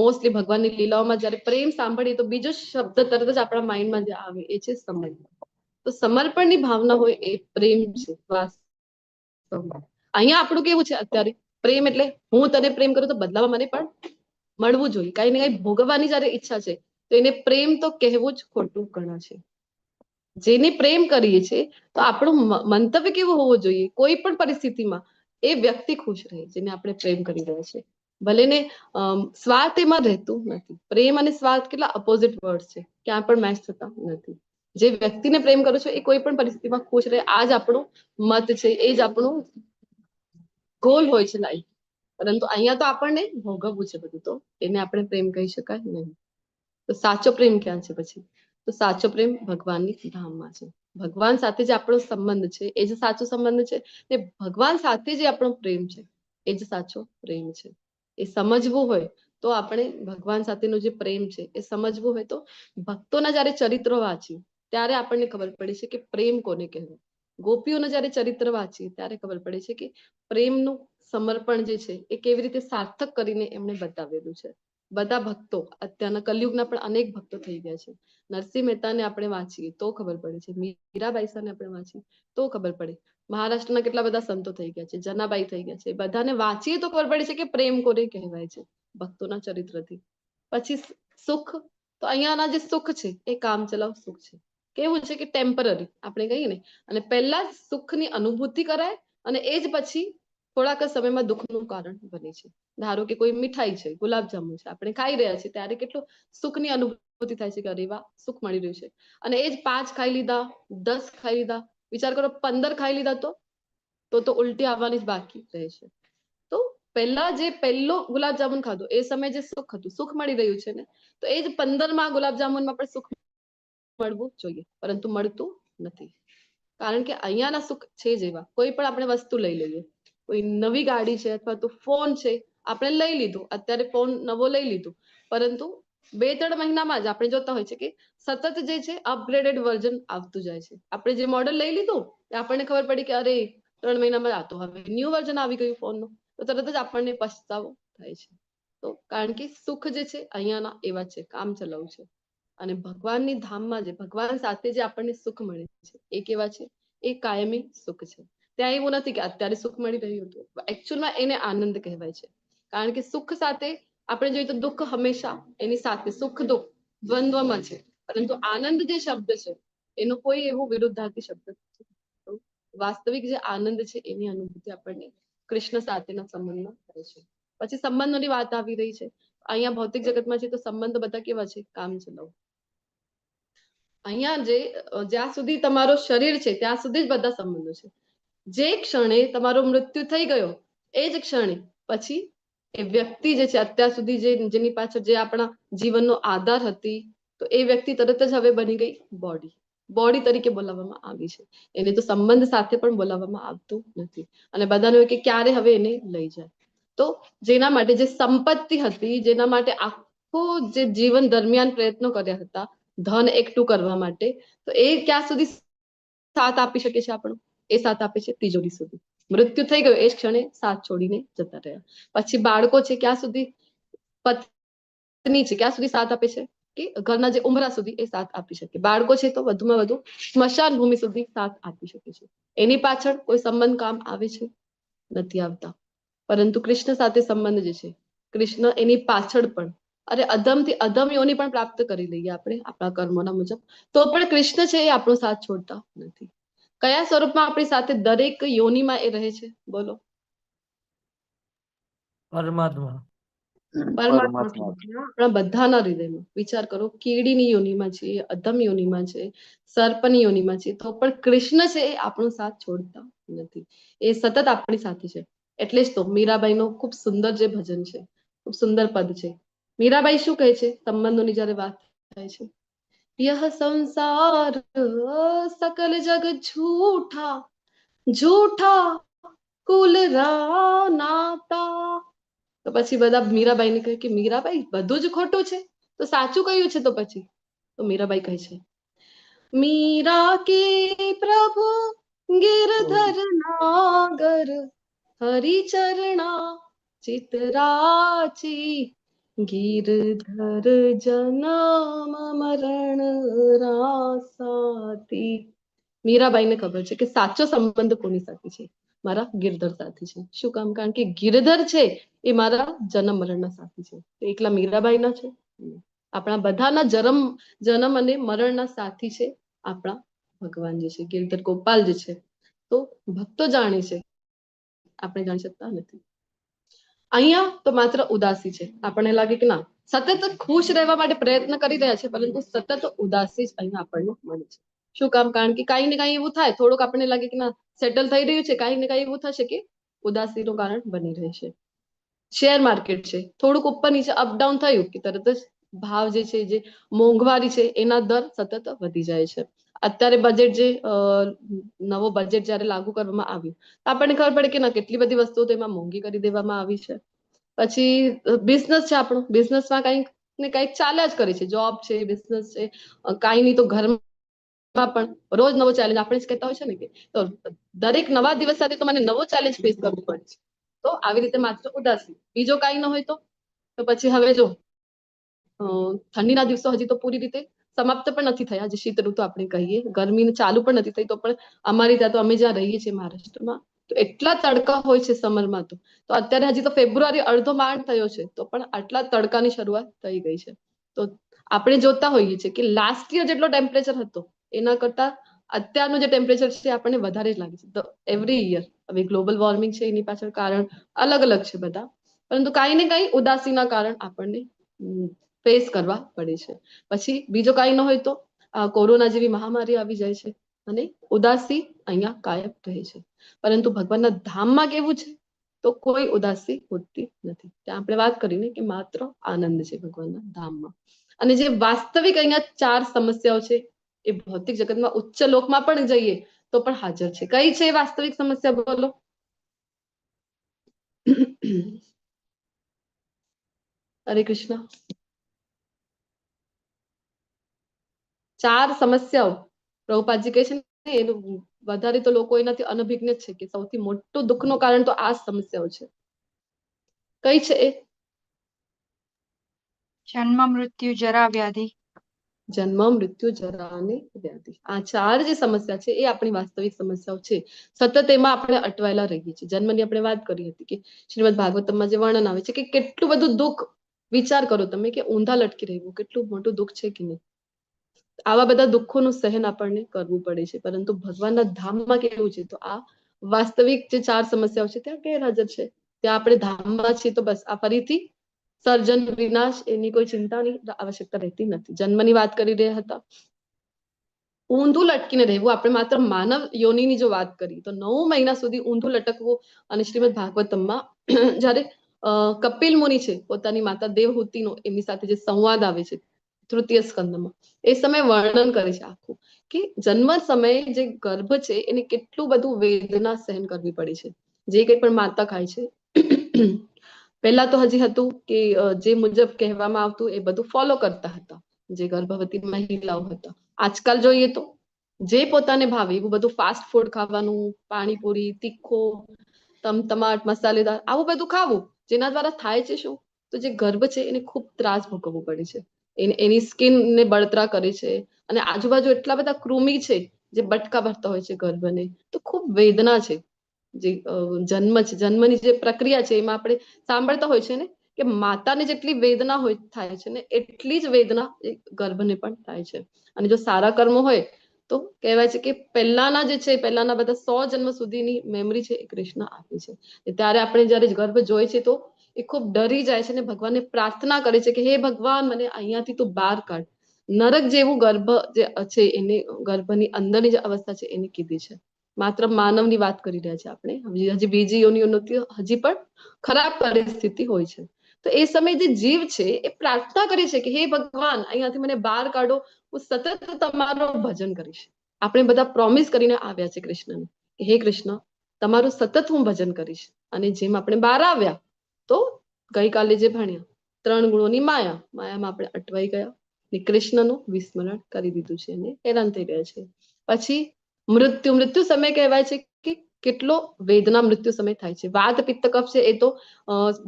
મોસ્ટલી ભગવાનની લીલાઓમાં જ્યારે પ્રેમ સાંભળીએ તો બીજો શબ્દ તરત જ આપણા માઇન્ડમાં જે આવે એ છે સમર્પણ. તો સમર્પણની ભાવના હોય એ પ્રેમ છે વાસ્તવમાં. અહીંયા આપણું કેવું છે અત્યારે, પ્રેમ એટલે હું તને પ્રેમ કરું તો બદલામાં મને પણ મળવું જોઈએ, કઈ ને કઈ ભોગવવાની જયારે ઈચ્છા છે તો એને પ્રેમ તો કહેવું જ ખોટું ગણાશે. જેને પ્રેમ કરીએ છીએ તો આપણું મંતવ્ય કેવું હોવું જોઈએ, કોઈ પણ પરિસ્થિતિમાં એ વ્યક્તિ ખુશ રહે જેને આપણે પ્રેમ કરી રહ્યા છીએ. ભલે ને સ્વાર્થ એમાં રહેતું નથી. પ્રેમ અને સ્વાર્થ કેટલા અપોઝિટ વર્ડ છે, ક્યાં પણ મેચ થતા નથી. જે વ્યક્તિને પ્રેમ કરો છો એ કોઈ પણ પરિસ્થિતિમાં ખુશ રહે, આ જ આપણો મત છે, એ જ આપણું ગોલ હોય છે લાઈફ. પરંતુ અહીંયા તો આપણને ભોગવવું છે બધું, તો એને આપણે પ્રેમ કહી શકાય નહીં. તો સાચો પ્રેમ ક્યાં છે પછી? તો સાચો પ્રેમ ભગવાનની ધામમાં છે. ભગવાન સાથે જે આપણો સંબંધ છે એ જ સાચો સંબંધ છે, ને ભગવાન સાથે જે આપણો પ્રેમ છે એ જ સાચો પ્રેમ છે. એ સમજવું હોય તો આપણે ભગવાન સાથેનો જે પ્રેમ છે એ સમજવું હોય તો ભક્તોના જયારે ચરિત્રો વાંચીએ ત્યારે આપણને ખબર પડે છે કે પ્રેમ કોને કહેવાય. ગોપીઓના જયારે ચરિત્ર વાંચીએ ત્યારે ખબર પડે છે કે પ્રેમનું સમર્પણ જે છે એ કેવી રીતે સાર્થક કરીને એમણે બતાવેલું છે. બધા ભક્તો અત્યારના કલયુગના પણ અનેક ભક્તો થઈ ગયા છે. નરસિંહ મહેતાને આપણે વાંચીએ તો ખબર પડે છે, મીરાબાઈ સાને આપણે વાંચીએ તો ખબર પડે, મહારાષ્ટ્રના કેટલા બધા સંતો થઈ ગયા છે, જનાબાઈ થઈ ગયા છે, બધાને વાંચીએ તો ખબર પડે છે કે પ્રેમ કોને કહેવાય છે ભક્તોના ચરિત્રથી. પછી સુખ, તો અહીંયાના જે સુખ છે એ કામચલાઉ સુખ છે. કેવું છે કે ટેમ્પરરી આપણે કહીએ ને, અને પહેલા સુખની અનુભૂતિ કરાય અને એ જ પછી થોડાક સમયમાં દુઃખનું કારણ બને છે. ધારો કે કોઈ મીઠાઈ છે, ગુલાબજાંબુ છે, આપણે ખાઈ રહ્યા છીએ ત્યારે કેટલું સુખની અનુભૂતિ થાય છે કે અરે વાહ સુખ મળી રહ્યું છે, અને એ જ 5 ખાઈ લીધા, 10 ખાઈ લીધા, વિચાર કરો 15 ખાઈ લીધા તો ઉલટી આવવાની જ બાકી રહે છે. તો પહેલા જે પહેલો ગુલાબજામુન ખાધો એ સમયે જે સુખ હતું, સુખ મળી રહ્યું છે ને, તો એ જ 15માં ગુલાબજામુનમાં પણ સુખ મળવું જોઈએ, પરંતુ મળતું નથી. કારણ કે અહીંયાના સુખ છે જેવા, કોઈ પણ આપણે વસ્તુ લઈ લઈએ, કોઈ નવી ગાડી છે અથવા તો ફોન છે આપણે લઈ લીધો, અત્યારે ફોન નવો લઈ લીધો, પરંતુ 2-3 મહિનામાં જ આપણે જોતા હોય છે કે સતત જે છે અપગ્રેડેડ વર્ઝન આવતું જાય છે. આપણે જે મોડેલ લઈ લીધું આપણને ખબર પડી કે અરે 3 મહિનામાં આ તો હવે ન્યુ વર્ઝન આવી ગયું ફોનનું, તો તરત જ આપણને પછતાવો થાય છે. તો કારણ કે સુખ જે છે અહીંયાના એવા છે, કામ ચલાવ છે. અને ભગવાનની ધામમાં જે ભગવાન સાથે જે આપણને સુખ મળે છે એ કેવા છે? એ કાયમી સુખ છે. ત્યાં એવું નથી કે અત્યારે સુખ મળી રહ્યું હતું, એકચ્યુઅલમાં એને આનંદ કહેવાય છે. કારણ કે સુખ સાથે આપણે જોઈએ તો દુઃખ હંમેશા એની સાથે, સુખ દુઃખ દ્વંદ્વમાં છે, પરંતુ આનંદ જે શબ્દ છે એનો કોઈ એવો વિરુદ્ધાર્થી શબ્દ નથી. તો વાસ્તવિક જે આનંદ છે એની અનુભૂતિ આપણને કૃષ્ણ સાથેના સંબંધમાં થાય છે. પછી સંબંધોની વાત આવી રહી છે. અહીંયા ભૌતિક જગતમાં છે તો સંબંધો બધા કેવા છે? કામ ચલાવ. અહીંયા જ્યાં સુધી તમારો શરીર છે ત્યાં સુધી જ બધા સંબંધો છે. જે ક્ષણે તમારો મૃત્યુ થઈ ગયો એ જ ક્ષણે પછી એ વ્યક્તિ જે છે અત્યાર સુધી જેની પાછળ જે આપણા જીવનનો આધાર હતી, તો એ વ્યક્તિ તરત જ હવે બની ગઈ બોડી તરીકે બોલાવવામાં આવી છે. એને તો સંબંધ સાથે પણ બોલાવવામાં આવતું નથી. અને બધાને હોય કે ક્યારે હવે એને લઈ જાય. તો જેના માટે જે સંપત્તિ હતી, જેના માટે આખું જે જીવન દરમિયાન પ્રયત્નો કર્યા હતા ધન એકઠું કરવા માટે, તો એ ક્યાં સુધી સાથ આપી શકે છે આપણો? એ સાથ આપે છે તિજોરી સુધી. મૃત્યુ થઈ ગયું એ જ ક્ષણે સાથ છોડીને જતા રહ્યા. પછી બાળકો છે ક્યાં સુધી? પત્ની છે ક્યાં સુધી સાથ આપે છે કે ઘરના જે ઉંબરા સુધી એ સાથ આપી શકે, બાળકો છે તો વધુમાં વધુ સ્મશાન ભૂમિ સુધી સાથ આપી શકે છે. એની પાછળ કોઈ સંબંધ કામ આવે છે? નથી આવતા. પરંતુ કૃષ્ણ સાથે સંબંધ જે છે, કૃષ્ણ એની પાછળ પણ, અરે અધમથી અધમ યોની પણ પ્રાપ્ત કરી લઈએ આપણે આપણા કર્મોના મુજબ, તો પણ કૃષ્ણ છે એ આપણો સાથ છોડતા નથી. કયા સ્વરૂપમાં આપણી સાથે દરેક યોનિમાં એ રહે છે? બોલો. પરમાત્મા. પરમાત્મા આપણા બધાના હૃદયમાં. વિચાર કરો, કીડીની યોનિમાં છે, અધમ યોનિમાં છે, સર્પની યોનિમાં છે, તો પણ કૃષ્ણ છે એ આપણો સાથ છોડતા નથી. એ સતત આપણી સાથે છે. એટલે જ તો મીરાબાઈનો ખૂબ સુંદર જે ભજન છે, ખૂબ સુંદર પદ છે. મીરાબાઈ શું કહે છે સંબંધોની જયારે વાત થાય છે? યહ સંસાર સકલ જગ ઝૂઠા, ઝૂઠા કુલ નાતા. તો પછી બધા મીરાબાઈને કહે કે મીરાબાઈ બધું જ ખોટું છે, તો સાચું કયું છે? તો પછી તો મીરાબાઈ કહે છે, મીરા કે પ્રભુ गिरधर नागर हरिचरणा चितराची, गिरधर जन्म मरण रासाती. મીરાબાઈને ખબર છે કે સાચો સંબંધ કોની સાથે છે? મારા ગિરધર સાથે છે. શું કામ? કારણ કે ગિરધર છે એ મારા જન્મ મરણના સાથી છે. તો એકલા મીરાબાઈના છે? આપણા બધાના જન્મ અને મરણના સાથી છે આપણા ભગવાન જે છે, ગિરધર ગોપાલ જે છે. તો ભક્તો જાણે છે, આપણે જાણી શકતા નથી. અહીંયા તો માત્ર ઉદાસી છે. આપણને લાગે કે ના, સતત ખુશ રહેવા માટે પ્રયત્ન કરી રહ્યા છે, પરંતુ સતત ઉદાસી જ અહીંયા આપણને મળે છે. શું કામ? કારણ કે કાંઈ ને કાંઈ એવું થાય, થોડુંક આપણને લાગે કે ના સેટલ થઈ રહ્યું છે, કાંઈ ને કાંઈ એવું થશે કે ઉદાસીનું કારણ બની રહેશે. શેર માર્કેટ છે, થોડુંક ઉપર નીચે અપડાઉન થયું કે તરત જ ભાવ જે છે, જે મોંઘવારી છે, એના દર સતત વધી જાય છે. અત્યારે બજેટ જે નવો બજેટ જયારે લાગુ કરવામાં આવ્યું, આપણને ખબર પડે કે ના કેટલી બધી વસ્તુઓ તેમાં મોંઘી કરી દેવામાં આવી છે. પછી બિઝનેસ છે આપણો, બિઝનેસમાં કંઈક ને કંઈક ચાલ્યા જ કરે છે, જોબ છે, બિઝનેસ છે, કાંઈ નહીં તો ઘરમાં પણ રોજ નવો ચેલેન્જ. આપણે જ કહેતા હોય છે ને કે તો દરેક નવા દિવસ સાથે તો મને નવો ચેલેન્જ ફેસ કરવું પડે છે. તો આવી રીતે માત્ર ઉદાસી, બીજો કાંઈ ન હોય તો પછી હવે જો ઠંડીના દિવસો હજી તો પૂરી રીતે સમાપ્ત પણ નથી થયા, જે શીત ઋતુ આપણે કહીએ, ગરમી ચાલુ પણ નથી થઈ, તો પણ અમારી ત્યાં તો અમે જ્યાં રહીએ છીએ મહારાષ્ટ્રમાં, તો એટલા તડકા હોય છે સમરમાં. તો અત્યારે હજી તો ફેબ્રુઆરી અડધો માર્ચ થયો છે, તો પણ આટલા તડકાની શરૂઆત થઈ ગઈ છે. તો આપણે જોતા હોઈએ છીએ કે લાસ્ટ યર જેટલો ટેમ્પરેચર હતો એના કરતા અત્યારનું જે ટેમ્પરેચર છે આપણને વધારે જ લાગે છે. તો એવરી યર હવે ગ્લોબલ વોર્મિંગ છે, એની પાછળ કારણ અલગ અલગ છે બધા, પરંતુ કાંઈ ને કાંઈ ઉદાસીના કારણ આપણને ફેસ કરવા પડે છે. પછી બીજો કાંઈ ન હોય તો કોરોના જેવી મહામારી આવી જાય છે અને ઉદાસી અહીંયા કાયમ રહે છે. પરંતુ ભગવાનના ધામમાં કેવું છે? તો કોઈ ઉદાસી હોતી નથી. ત્યાં આપણે વાત કરીને કે માત્ર આનંદ છે ભગવાનના ધામમાં. અને જે વાસ્તવિક અહીંયા 4 સમસ્યાઓ છે એ ભૌતિક જગતમાં ઉચ્ચ લોકમાં પણ જઈએ તો પણ હાજર છે. કઈ છે વાસ્તવિક સમસ્યા? બોલો. હરે કૃષ્ણ. 4 સમસ્યાઓ પ્રભુપાદજી કહે છે ને, એનું વધારે તો લોકો એનાથી અનભિજ્ઞ છે કે સૌથી મોટું દુઃખનું કારણ તો આ સમસ્યાઓ છે. કઈ છે એ? જન્મ, મૃત્યુ, જરા, વ્યાધિ. જન્મ, મૃત્યુ, જરા અને વ્યાધિ. આ 4 જે સમસ્યા છે એ આપણી વાસ્તવિક સમસ્યાઓ છે. સતત એમાં આપણે અટવાયેલા રહીએ છીએ. જન્મની આપણે વાત કરી હતી કે શ્રીમદ ભાગવતમમાં જે વર્ણન આવે છે કે કેટલું બધું દુઃખ, વિચાર કરો તમે કે ઊંધા લટકી રહેવું કેટલું મોટું દુઃખ છે કે નહીં. આવા બધા દુઃખોનું સહન આપણને કરવું પડે છે. પરંતુ ભગવાનના ધામમાં કેવું છે? તો આ વાસ્તવિક જે 4 સમસ્યાઓ છે ત્યાં ગેરહાજર છે. ત્યાં આપણે ધામમાં છીએ તો બસ આ ફરીથી સર્જન વિનાશ એની કોઈ ચિંતાની આવશ્યકતા રહેતી નથી. જન્મની વાત કરી રહ્યા હતા, ઊંધું લટકીને રહેવું. આપણે માત્ર માનવ યોનિની જો વાત કરીએ તો 9 મહિના સુધી ઊંધું લટકવું. અને શ્રીમદ ભાગવતમમાં જયારે કપિલ મુનિ છે પોતાની માતા દેવહૂતિનો એમની સાથે જે સંવાદ આવે છે તૃતીય સ્કંદમાં, એ સમયે વર્ણન કરે છે આખું કે જન્મ સમયે જે ગર્ભ છે એને કેટલું બધું વેદના સહન કરવી પડે છે. જે કંઈ પણ માતા ખાય છે, પહેલા તો હજી હતું કે જે મુજબ કહેવામાં આવતું એ બધું ફોલો કરતા હતા જે ગર્ભવતી મહિલાઓ હતા. આજકાલ જોઈએ તો જે પોતાને ભાવે એવું બધું ફાસ્ટ ફૂડ ખાવાનું, પાણીપુરી, તીખો, તમતમાટ, મસાલેદાર, આવું બધું ખાવું, જેના દ્વારા થાય છે શું? તો જે ગર્ભ છે એને ખૂબ ત્રાસ ભોગવવો પડે છે. એની સ્કિન ને બળતરા કરે છે અને આજુબાજુ એટલા બધા કૃમિ છે જે બટકા ભરતા હોય છે ગર્ભને, તો ખૂબ વેદના છે. જે જન્મ છે, જન્મની જે પ્રક્રિયા છે એમાં આપણે સાંભળતા હોય છે ને કે માતાને જેટલી વેદના હોય થાય છે ને એટલી જ વેદના એ ગર્ભને પણ થાય છે. અને જો સારા કર્મો હોય તો કહેવાય છે કે પહેલાના જે છે, પહેલાના બધા 100 જન્મ સુધીની મેમરી છે એ કૃષ્ણ આપે છે. ત્યારે આપણે જયારે ગર્ભ જોઈએ છે તો એ ખૂબ ડરી જાય છે અને ભગવાનને પ્રાર્થના કરે છે કે હે ભગવાન, મને અહીંયાથી તું બહાર કાઢ. નરક જેવું ગર્ભ જે છે એને ગર્ભની અંદરની જે અવસ્થા છે એને કીધી છે. માત્ર માનવની વાત કરી રહ્યા છે આપણે, હજી બીજી યોનિઓની હજી પણ ખરાબ પરિસ્થિતિ હોય છે. તો એ સમયે જે જીવ છે એ પ્રાર્થના કરે છે કે હે ભગવાન, અહીંયાથી મને બહાર કાઢો, હું સતત તમારું ભજન કરીશ. આપણે બધા પ્રોમિસ કરીને આવ્યા છે કૃષ્ણને કે હે કૃષ્ણ, તમારું સતત હું ભજન કરીશ. અને જેમ આપણે બહાર આવ્યા તો ગઈકાલે જે ભણ્યા 3 ગુણોની માયામાં આપણે અટવાઈ ગયા ને કૃષ્ણનું વિસ્મરણ કરી દીધું છે અને હેરાન થઈ ગયા છે. પછી મૃત્યુ સમય કહેવાય છે કે કેટલો વેદના મૃત્યુ સમય થાય છે. વાત પિત્ત કફ છે એ તો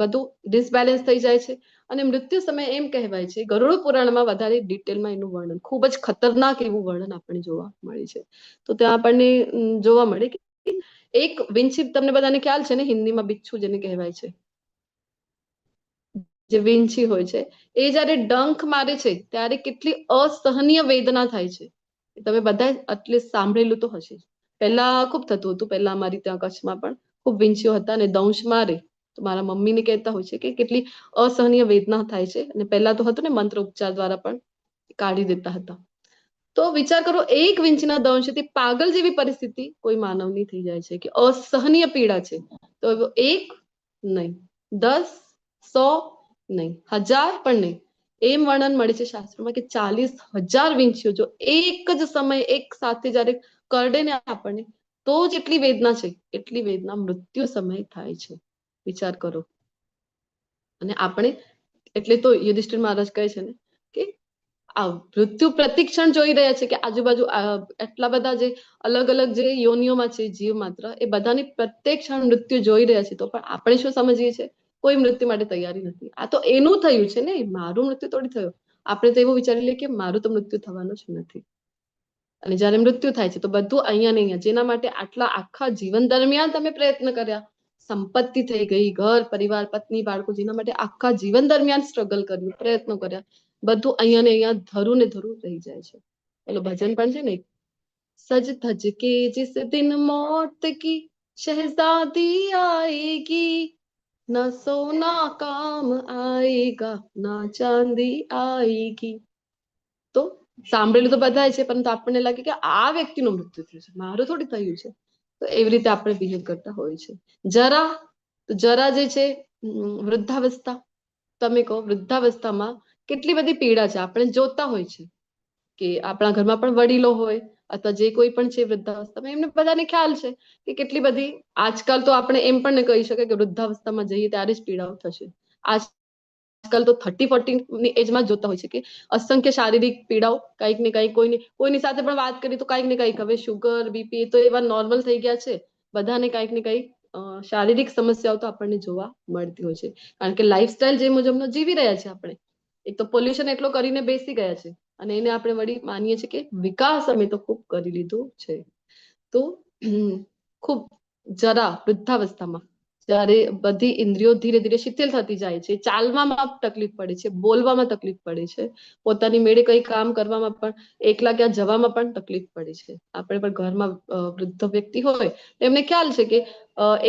બધું ડિસબેલેન્સ થઈ જાય છે. અને મૃત્યુ સમય એમ કહેવાય છે, ગરુડ પુરાણમાં વધારે ડિટેલમાં એનું વર્ણન, ખૂબ જ ખતરનાક એવું વર્ણન આપણને જોવા મળે છે. તો ત્યાં આપણને જોવા મળે કે એક વિંછી, તમને બધાને ખ્યાલ છે ને હિન્દીમાં બિચ્છુ જેને કહેવાય છે, જે વિંછી હોય છે, એ જયારે ડંખ મારે છે ત્યારે કેટલી અસહનીય વેદના થાય છે. તમે બધા એટલીસ્ટ સાંભળેલું તો હશે. પહેલા ખૂબ થતું હતું, પહેલા અમારી ત્યાં કચ્છમાં પણ ખૂબ વિંછીઓ હતા અને દંશ મારે તો મારા મમ્મીને કહેતા હોય છે કે કેટલી અસહનીય વેદના થાય છે. અને પહેલા તો હતું ને મંત્ર ઉપચાર દ્વારા પણ કાઢી દેતા હતા. તો વિચાર કરો, એક વિંચના દંશથી પાગલ જેવી પરિસ્થિતિ કોઈ માનવની થઈ જાય છે કે અસહનીય પીડા છે. તો એક નહીં, 10, 100 નહીં, 1000 પણ નહીં, એમ વર્ણન મળે છે શાસ્ત્રોમાં કે 40,000 વિંછીઓ જો એક જ સમયે એક સાથે જયારે કરડે ને આપણને, તો જેટલી વેદના છે એટલી વેદના મૃત્યુ સમયે થાય છે. વિચાર કરો. અને આપણે એટલે તો યુધિષ્ઠિર મહારાજ કહે છે ને કે આ મૃત્યુ પ્રતિક્ષણ જોઈ રહ્યા છે કે આજુબાજુ એટલા બધા જે અલગ અલગ જે યોનિઓમાં છે જીવ માત્ર, એ બધાની પ્રત્યેક ક્ષણ મૃત્યુ જોઈ રહ્યા છે. તો પણ આપણે શું સમજીએ છીએ? કોઈ મૃત્યુ માટે તૈયારી નથી. આ તો એનું થયું છે ને, મારું મૃત્યુ થોડી થયું. આપણે તો એવું વિચારી લઈએ કે મારું તો મૃત્યુ થવાનું જ નથી. અને જયારે મૃત્યુ થાય છે તો બધું અહીંયા ને અહીંયા, જેના માટે આટલા આખા જીવન દરમિયાન તમે પ્રયત્ન કર્યા, સંપત્તિ થઈ ગઈ, ઘર પરિવાર પત્ની બાળકો, જેના માટે આખા જીવન દરમિયાન સ્ટ્રગલ કર્યું, પ્રયત્નો કર્યા, બધું અહીંયા ને અહીંયા ધરું ને ધરું રહી જાય છે. પેલું ભજન પણ છે ને, સજ ધજ કે जिस दिन मौत की शहजादी आएगी, न सोना काम आएगा, ना चांदी आएगी. તો સાંભળેલું તો બધા છે, પરંતુ આપણને લાગે કે આ વ્યક્તિનું મૃત્યુ થયું છે, મારું થોડી થયું છે. તો એવી રીતે આપણે બિહેવ કરતા હોય છે. જરા, તો જરા જે છે વૃદ્ધાવસ્થા, તમે કહો વૃદ્ધાવસ્થામાં કેટલી બધી પીડા છે. આપણે જોતા હોય છે કે આપણા ઘરમાં પણ વડીલો હોય અથવા જે કોઈ પણ છે વૃદ્ધાવસ્થામાં, એમને બધાને ખ્યાલ છે કે કેટલી બધી, આજકાલ તો આપણે એમ પણ કહી શકાય કે વૃદ્ધાવસ્થામાં જઈએ ત્યારે જ પીડાઓ થશે. આજકાલ તો 30-40 ની એજમાં જોતા હોય છે કે અસંખ્ય શારીરિક પીડાઓ, કંઈક ને કંઈક, કોઈની સાથે પણ વાત કરી તો કંઈક ને કંઈક, હવે શુગર બીપી તો એવા નોર્મલ થઈ ગયા છે, બધાને કંઈક ને કંઈક શારીરિક સમસ્યાઓ તો આપણને જોવા મળતી હોય છે. કારણ કે લાઈફસ્ટાઈલ જે મુજબનો જીવી રહ્યા છે આપણે, એક તો પોલ્યુશન એટલો કરીને બેસી ગયા છે અને એને આપણે વળી માનીએ છીએ કે વિકાસ અમે તો ખૂબ કરી લીધું છે. તો ખૂબ જરા વૃદ્ધાવસ્થામાં જ્યારે બધી ઇન્દ્રિયો ધીરે ધીરે શિથિલ થતી જાય છે, ચાલવામાં તકલીફ પડે છે, બોલવામાં તકલીફ પડે છે, પોતાની મેળે કઈ કામ કરવામાં પણ, એકલા ક્યાં જવામાં પણ તકલીફ પડે છે. આપણે પણ ઘરમાં વૃદ્ધ વ્યક્તિ હોય એમને ખ્યાલ છે કે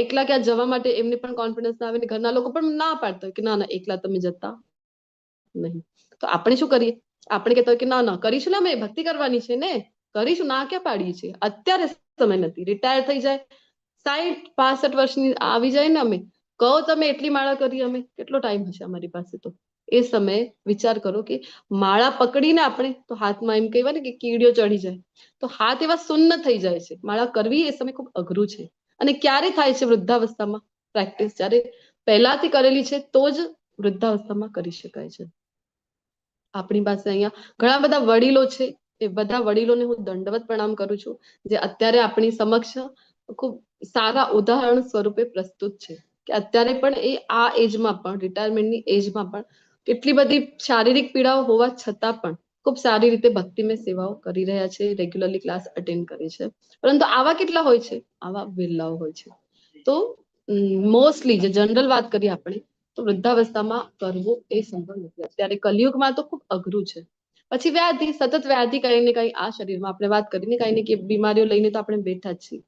એકલા ક્યાં જવા માટે એમને પણ કોન્ફિડન્સ ના આવે ને ઘરના લોકો પણ ના પાડતા હોય કે ના ના એકલા તમે જતા નહીં. તો આપણે શું કરીએ? આપણે કહેતા હોય કે ના ના કરીશું ને, અમે ભક્તિ કરવાની છે ને, કરીશું, ના ક્યાં પાડીએ છીએ. અત્યારે સમય નથી, રિટાયર થઈ જાય, 60-65 વર્ષની આવી જાય ને, અમે કહો તમે એટલી માળા કરી, અમે કેટલો ટાઈમ હશે અમારી પાસે? તો એ સમયે વિચાર કરો કે માળા પકડીને આપણે તો હાથમાં એમ કહેવાય ને કે કીડીઓ ચડી જાય, તો હાથ એવા સુન્ન થઈ જાય છે. માળા કરવી એ સમય ખૂબ અઘરું છે. અને ક્યારે થાય છે વૃદ્ધાવસ્થામાં પ્રેક્ટિસ? જ્યારે પહેલાથી કરેલી છે તો જ વૃદ્ધાવસ્થામાં કરી શકાય છે. આપણી પાસે અહીંયા ઘણા બધા વડીલો છે, એ બધા વડીલોને હું દંડવત પ્રણામ કરું છું, જે અત્યારે આપણી સમક્ષ ખૂબ સારા ઉદાહરણ સ્વરૂપે પ્રસ્તુત છે. કે અત્યારે પણ એ આ એજમાં પણ રિટાયરમેન્ટની એજમાં પણ કેટલી બધી શારીરિક પીડાઓ હોવા છતાં પણ ખૂબ સારી રીતે ભક્તિમય સેવાઓ કરી રહ્યા છે, રેગ્યુલરલી ક્લાસ અટેન્ડ કરે છે. પરંતુ આવા કેટલા હોય છે? આવા વિરલાઓ હોય છે. તો મોસ્ટલી જે જનરલ વાત કરીએ આપણે તો વૃદ્ધાવસ્થામાં કરવું એ સંભવ નથી. અત્યારે કલિયુગમાં તો ખૂબ અઘરું છે. પછી વ્યાધિ, સતત વ્યાધિ કઈ ને કઈ આ શરીરમાં આપણે વાત કરીને કઈ ને કઈ બીમારીઓ લઈને તો આપણે બેઠા જ છીએ.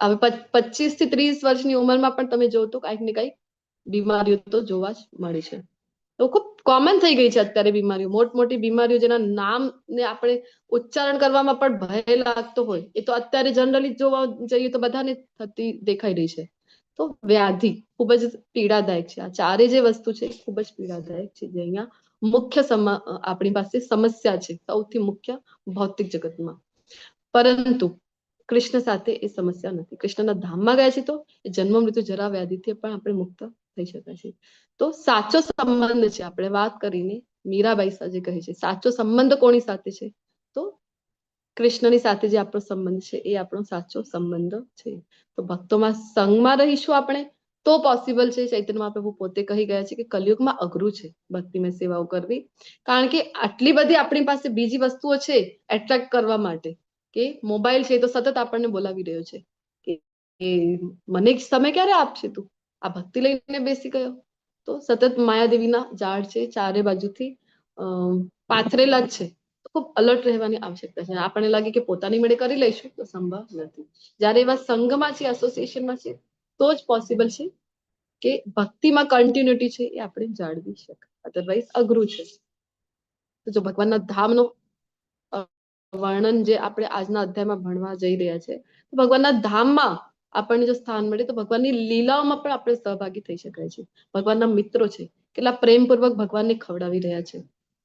હવે 25 થી 30 વર્ષની ઉંમરમાં પણ તમે જો તો કઈક ને કઈક બીમારીઓ તો જોવા જ મળે છે. તો ખૂબ કોમન થઈ ગઈ છે અત્યારે બીમારીઓ, મોટી બીમારીઓ જેના નામ ને આપણે ઉચ્ચારણ કરવામાં પણ ભય લાગતો હોય એ તો અત્યારે જનરલી જોવા જઈએ તો બધાને થતી દેખાઈ રહી છે. તો વ્યાધિ ખૂબ જ પીડાદાયક છે. આ ચારે જે વસ્તુ છે ખૂબ જ પીડાદાયક છે, જે અહીંયા મુખ્ય આપણી પાસે સમસ્યા છે સૌથી મુખ્ય ભૌતિક જગતમાં. પરંતુ કૃષ્ણ સાથે એ સમસ્યા નથી. કૃષ્ણના ધામમાં ગયા છે તો જન્મ મૃત્યુ જરા વ્યાધિથી પણ આપણે મુક્ત થઈ શકાય છે. તો સાચો સંબંધ છે, આપણે વાત કરીને મીરાબાઈ જે કહે છે સાચો સંબંધ કોની સાથે છે? તો કૃષ્ણની સાથે જે આપણો સંબંધ છે એ આપણો સાચો સંબંધ છે. તો ભક્તોમાં સંગમાં રહીશું આપણે તો પોસિબલ છે. ચૈતન્ય મહાપ્રભુ પોતે કહી ગયા છે કે કલિયુગમાં અઘરું છે ભક્તિમય સેવાઓ કરવી, કારણ કે આટલી બધી આપણી પાસે બીજી વસ્તુઓ છે એટ્રેક્ટ કરવા માટે, કે મોબાઈલ છે તો સતત આપણને બોલાવી રહ્યો છે કે મને સમય ક્યારે આપશે તું, આ ભક્તિ લઈને બેસી ગયો. તો સતત માયાદેવીના ઝાડ છે ચારે બાજુથી પાથરેલા જ છે. ખૂબ અલર્ટ રહેવાની આવશ્યકતા છે. આપણને લાગે કે પોતાની મેળે કરી લઈશું તો સંભવ નથી. જયારે એવા સંઘમાં છે, એસોસિએશનમાં છે તો જ પોસિબલ છે કે ભક્તિમાં કન્ટિન્યુટી છે એ આપણે જાળવી શકાય. અધરવાઇઝ અઘરું છે. તો જો ભગવાનના ધામનો વર્ણન જે આપણે આજના અધ્યાયમાં ભણવા જઈ રહ્યા છે, તો ભગવાનના ધામમાં આપણને જો સ્થાન મળે તો ભગવાનની લીલાઓમાં પણ આપણે સહભાગી થઈ શકાય છે. ભગવાનના મિત્રો છે, કેટલા પ્રેમપૂર્વક ભગવાનને ખવડાવી રહ્યા છે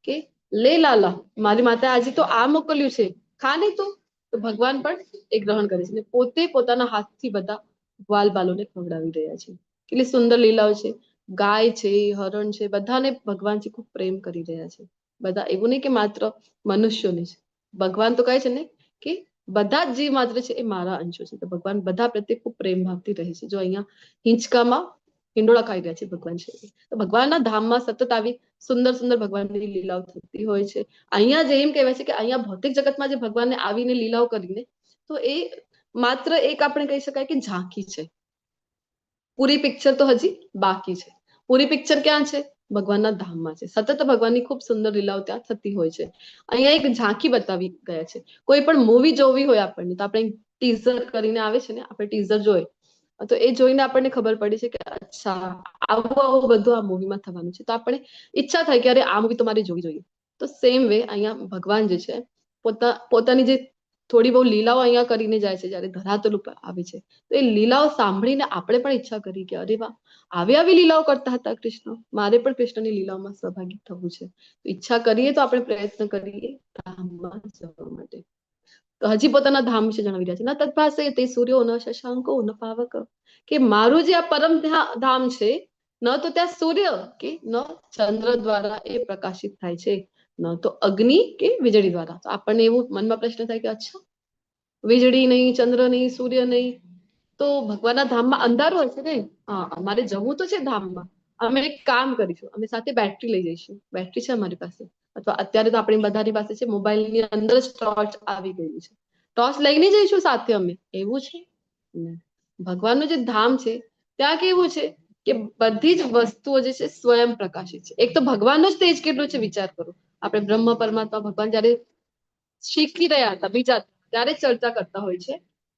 કે લે લાલા, મારી માતા આજે તો આ મોકલ્યું છે, ખા નહીં તો ભગવાન પણ એ ગ્રહણ કરે છે. પોતે પોતાના હાથથી બધા ગ્વાલ બાલોને ખવડાવી રહ્યા છે. કેટલી સુંદર લીલાઓ છે. ગાય છે, હરણ છે, બધાને ભગવાનજી ખૂબ પ્રેમ કરી રહ્યા છે. બધા એવું નહીં કે માત્ર મનુષ્યોને છે. ભગવાન તો કહે છે ને કે બધા જ જીવ માત્ર છે એ મારા અંશો છે. તો ભગવાન બધા પ્રત્યે ખૂબ પ્રેમ ભાવથી રહે છે. જો અહીંયા હિંચકામાં હિંડોળા ખાઈ રહ્યા છે ભગવાન છે. તો ભગવાનના ધામમાં સતત આવી સુંદર સુંદર ભગવાનની લીલાઓ થતી હોય છે. અહીંયા જે એમ કહેવાય છે કે અહીંયા ભૌતિક જગતમાં જે ભગવાનને આવીને લીલાઓ કરીને, તો એ માત્ર એક આપણે કહી શકાય કે ઝાંખી છે. પૂરી પિક્ચર તો હજી બાકી છે. પૂરી પિક્ચર ક્યાં છે? ભગવાનના ધામમાં છે. સતત ભગવાનની ખૂબ સુંદર લીલાઓ ત્યાં થતી હોય છે. અહીંયા એક ઝાંખી બતાવી ગયા છે. કોઈ પણ મૂવી જોવી હોય આપણને તો આપણે ટીઝર કરીને આવે છે ને, આપણે ટીઝર જોઈએ તો એ જોઈને આપણને ખબર પડી છે કે અચ્છા આવું બધું આ મૂવીમાં થવાનું છે. તો આપણે ઈચ્છા થાય કે અરે આ મૂવી તો મારે જોવી જોઈએ. તો સેમ વે અહીંયા ભગવાન જે છે પોતાની જે થોડી બહુ લીલાઓ અહીંયા કરીને જાય છે જયારે ધરાતલ ઉપર આવે છે, તો એ લીલાઓ સાંભળીને આપણે પણ ઈચ્છા કરી કે અરે વાહ, આવી લીલાઓ કરતા હતા કૃષ્ણ, મારે પણ કૃષ્ણની લીલાઓમાં સહભાગી થવું છે. ઈચ્છા કરીએ તો આપણે પ્રયત્ન કરીએ ધામમાં જવા માટે. તો હજી પોતાના ધામ વિશે જણાવી રહ્યા છે. ન તત્ભાસે તે સૂર્યો ન શશાંકો ન પાવક, કે મારું જે આ પરમ ધામ છે ન તો ત્યાં સૂર્ય કે ન ચંદ્ર દ્વારા એ પ્રકાશિત થાય છે, ન તો અગ્નિ કે વીજળી દ્વારા. તો આપણને એવું મનમાં પ્રશ્ન થાય કે અચ્છા વીજળી નહીં, ચંદ્ર નહીં, સૂર્ય નહીં, તો ભગવાનના ધામમાં અંધારું હશે ને? હા, અમારે જવું તો છે ધામમાં. અમે એક કામ કરીશું, અમે સાથે બેટરી લઈ જઈશું. બેટરી છે અમારી પાસે, અથવા અત્યારે તો આપણી બધાની પાસે છે, મોબાઈલની અંદર જ ટોર્ચ આવી ગયું છે, ટોર્ચ લઈને જઈશું સાથે અમે. એવું છે ભગવાનનું જે ધામ છે ત્યાં કેવું છે કે બધી જ વસ્તુઓ જે છે સ્વયં પ્રકાશિત છે. એક તો ભગવાનનો જ તેજ કેટલું છે વિચાર કરો. આપણે બ્રહ્મ પરમાત્મા ભગવાન જયારે શીખી રહ્યા હતા બીજા, ત્યારે ચર્ચા કરતા હોય છે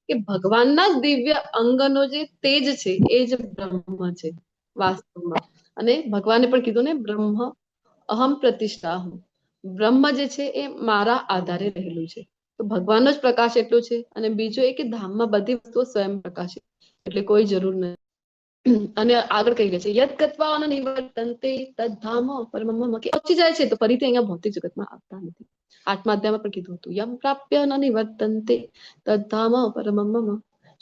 કે ભગવાનના જ દિવ્ય અંગનો જે તેજ છે એ જ બ્રહ્મ છે વાસ્તવમાં. અને ભગવાને પણ કીધું ને, બ્રહ્મ અહમ પ્રતિષ્ઠા, બ્રહ્મ જે છે એ મારા આધારે રહેલું છે. તો ભગવાનનો જ પ્રકાશ એટલો છે. અને બીજું એ કે ધામમાં બધી વસ્તુઓ સ્વયં પ્રકાશિત, એટલે કોઈ જરૂર નથી. અને આગળ કહી રહ્યા છે યદ ગત્વા ન નિવર્તન્તે તદ ધામ પરમમ, કે પહોંચી જાય છે તો ફરીથી અહીંયા ભૌતિક જગતમાં આવતા નથી. આઠમા અધ્યાયમાં પણ કીધું હતું યમ પ્રાપ્ય ન નિવર્તન્તે તદ ધામ પરમમ.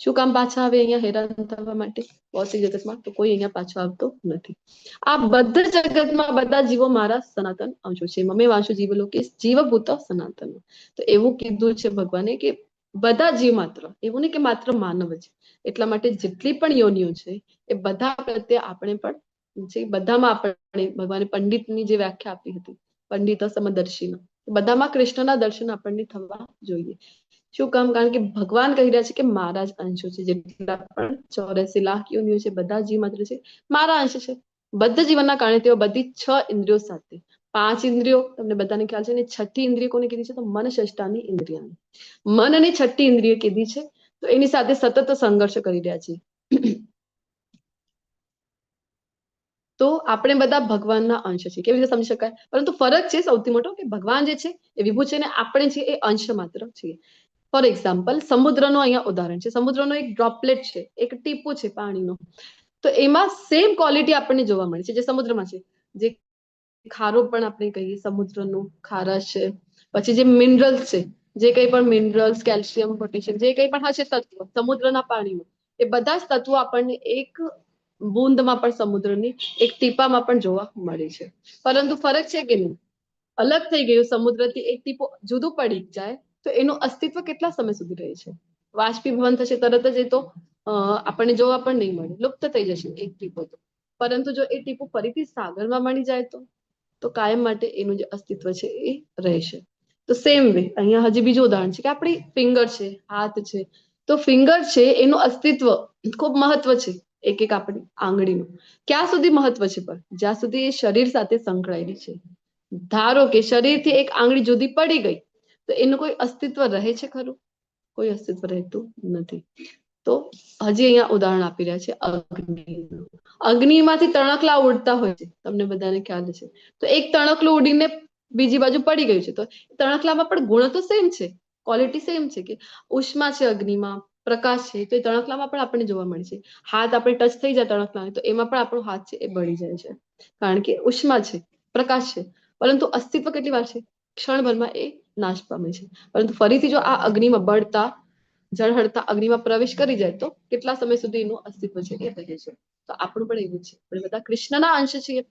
શું કામ પાછા આવે અહીંયા હેરાન થવા માટે ભૌતિક જગતમાં? તો કોઈ અહીંયા પાછો આવતો નથી. આ બધા જગતમાં બધા જીવો મારા સનાતન અંશો છે. મમે વાંશુ જીવલોકે જીવભૂત સનાતન. તો એવું કીધું છે ભગવાને કે બધા જીવ માત્ર, એવું નહીં કે માત્ર માનવ જ. એટલા માટે જેટલી પણ યોનિઓ છે એ બધા પ્રત્યે આપણે પણ જે બધામાં આપણે ભગવાને પંડિતની જે વ્યાખ્યા આપી હતી, પંડિત સમદર્શીનો, બધામાં કૃષ્ણના દર્શન આપણને થવા જોઈએ. શું કામ? કારણ કે ભગવાન કહી રહ્યા છે કે મારા જ અંશો છે. જેટલા પણ 84 લાખ યોનિઓ છે બધા જીવ માત્ર છે મારા અંશ છે. બધા જીવનના કારણે તેઓ બધી 6 ઇન્દ્રિયો સાથે, 5 ઇન્દ્રિયો તમને બધાને ખ્યાલ છે, અને 6ઠી ઇન્દ્રિય કોને કીધી છે? તો મન ષષ્ટાની ઇન્દ્રિયાની. મન અને 6ઠી ઇન્દ્રિય કીધી છે. તો એની સાથે સતત સંઘર્ષ કરી રહ્યા છે. તો આપણે બધા ભગવાનના અંશ છે. કેવી રીતે સમજી શકાય? પરંતુ ફરક છે સૌથી મોટો કે ભગવાન જે છે એ વિભુ છે અને આપણે છે એ અંશ માત્ર છીએ. ફોર એક્ઝામ્પલ, સમુદ્રનો અહીંયા ઉદાહરણ છે. સમુદ્રનો એક ડ્રોપલેટ છે, એક ટીપું છે પાણીનો. તો એમાં સેમ ક્વોલિટી આપણને જોવા મળે છે જે સમુદ્રમાં છે. જે ખારો પણ આપણે કહીએ સમુદ્રનો ખારાશ છે, પછી જે મિનરલ્સ છે, જે કંઈ પણ મિનરલ્સ, કેલ્શિયમ, પોટેશિયમ, જે કંઈ પણ હશે તત્વો સમુદ્રના પાણીમાં, એ બધા જ તત્વો આપણને એક બૂંદમાં પણ સમુદ્રની એક ટીપામાં પણ જોવા મળે છે. પરંતુ ફરક છે કે નહીં? અલગ થઈ ગયું સમુદ્રથી એક ટીપું જુદું પડી જાય તો એનું અસ્તિત્વ કેટલા સમય સુધી રહે છે? બાષ્પીભવન થશે તરત જ એ તો આપણને જોવા પણ નહીં મળે, લુપ્ત થઈ જશે એક ટીપું તો. પરંતુ જો એ ટીપું ફરીથી સાગરમાં મળી જાય તો કાયમ માટે એનું જે અસ્તિત્વ છે એ રહેશે. તો સેમ વે અહીંયા હજી બીજું ઉદાહરણ છે કે આપણી ફિંગર છે, હાથ છે. તો ફિંગર છે એનું અસ્તિત્વ ખૂબ મહત્વ છે, એક એક આપણી આંગળીનું. ક્યાં સુધી મહત્વ છે? પણ જ્યાં સુધી એ શરીર સાથે સંકળાયેલી છે. ધારો કે શરીરથી એક આંગળી જુદી પડી ગઈ તો એનું કોઈ અસ્તિત્વ રહે છે ખરું? કોઈ અસ્તિત્વ રહેતું નથી. તો હજી અહીંયા ઉદાહરણ આપી રહ્યા છે અગ્નિનું. અગ્નિમાંથી તણખલા ઉડતા હોય છે, તમને બધાને ખ્યાલ છે. તો એક તણખલું ઉડીને બીજી બાજુ પડી ગયું છે તો તણખલામાં પણ ગુણ તો સેમ છે, ક્વોલિટી સેમ છે કે ઉષ્મા છે અગ્નિમાં, પ્રકાશ છે, તો એ તણખલામાં પણ આપણને જોવા મળે છે. હાથ આપણે ટચ થઈ જાય તણખલાને તો એમાં પણ આપણો હાથ છે એ બળી જાય છે, કારણ કે ઉષ્મા છે, પ્રકાશ છે. પરંતુ અસ્તિત્વ કેટલી વાર છે? ક્ષણભરમાં એ નાશ પામે છે. પરંતુ ફરીથી જો આ અગ્નિમાં બળતા ઝળહળતા અગ્નિમાં પ્રવેશ કરી જાય તો કેટલા સમય સુધી એનું અસ્તિત્વ છે એ રહે છે. તો આપણું પણ એવું છે, આપણે બધા કૃષ્ણના અંશ છીએ.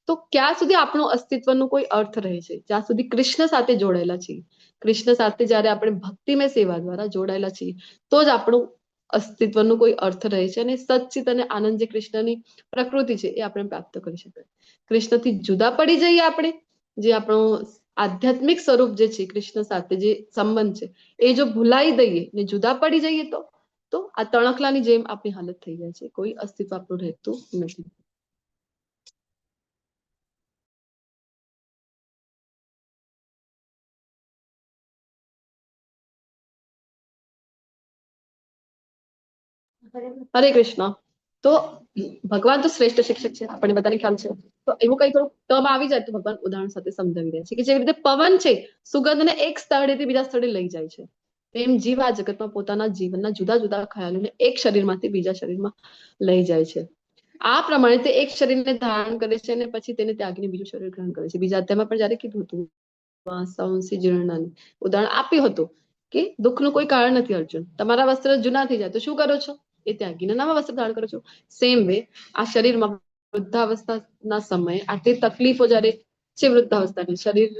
તો ક્યાં સુધી આપણું અસ્તિત્વનો કોઈ અર્થ રહે છે? જ્યાં સુધી કૃષ્ણ સાથે જોડાયેલા છીએ. કૃષ્ણ સાથે જ્યારે આપણે ભક્તિમય સેવા દ્વારા જોડાયેલા છીએ તો જ આપણું અસ્તિત્વનો કોઈ અર્થ રહે છે અને સચ્ચિત અને આનંદ જે કૃષ્ણની પ્રકૃતિ છે એ આપણે પ્રાપ્ત કરી શકાય. કૃષ્ણથી જુદા પડી જઈએ આપણે, જે આપણો આધ્યાત્મિક સ્વરૂપ જે છે કૃષ્ણ સાથે જે સંબંધ છે એ જો ભૂલાઈ દઈએ ને જુદા પડી જઈએ તો આ તણખલાની જેમ આપણી હાલત થઈ જાય છે, કોઈ અસ્તિત્વ આપણું રહેતું નથી. હરે કૃષ્ણ. તો ભગવાન તો શ્રેષ્ઠ શિક્ષક છે, આપણને બધાને ખ્યાલ છે. તો એવું કઈ થોડું ટર્મ આવી જાય તો ભગવાન ઉદાહરણ સાથે સમજાવી રહ્યા છે કે જેવી રીતે પવન છે સુગંધને એક સ્થળેથી બીજા સ્થળે લઈ જાય છે, તેમ જીવ આ જગતમાં પોતાના જીવનના જુદા જુદા ખ્યાલોને એક શરીરમાંથી બીજા શરીરમાં લઈ જાય છે. આ પ્રમાણે તે એક શરીરને ધારણ કરે છે અને પછી તેને ત્યાગીને બીજું શરીર ગ્રહણ કરે છે. બીજા અધ્યાયમાં પણ જયારે કીધું હતું ઉદાહરણ આપ્યું હતું કે દુઃખનું કોઈ કારણ નથી અર્જુન. તમારા વસ્ત્ર જૂના થઈ જાય તો શું કરો છો? એ ત્યાગીને નવા વસ્ત્ર ધારણ કરો છો. સેમ વે આ શરીરમાં વૃદ્ધાવસ્થાના સમયે આટલી તકલીફો જયારે છે વૃદ્ધાવસ્થાની, શરીર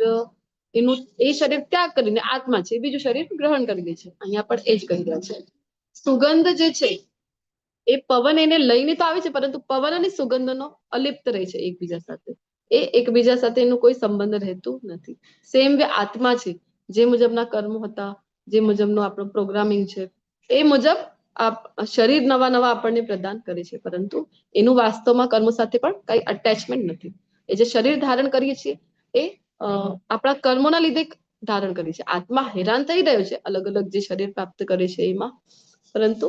એનું એ શરીર ત્યાગ કરીને આત્મા છે બીજું શરીર ગ્રહણ કરી લે છે. અહીંયા પણ એ જ કહી રહ્યા છે. સુગંધ જે છે એ પવન એને લઈને તો આવે છે પરંતુ પવન અને સુગંધનો અલિપ્ત રહે છે એકબીજા સાથે. એ એકબીજા સાથે એનું કોઈ સંબંધ રહેતું નથી. સેમ વે આત્મા છે, જે મુજબના કર્મો હતા, જે મુજબનું આપણું પ્રોગ્રામિંગ છે એ મુજબ શરીર નવા નવા આપણને પ્રદાન કરે છે, પરંતુ એનું વાસ્તવમાં કર્મ સાથે પણ કઈ અટેચમેન્ટ નથી. એ જે શરીર ધારણ કરીએ છીએ એ આપણા કર્મોના લીધે ધારણ કરીએ છીએ. આત્મા હેરાન થઈ રહ્યો છે અલગ અલગ જે શરીર પ્રાપ્ત કરે છે એમાં, પરંતુ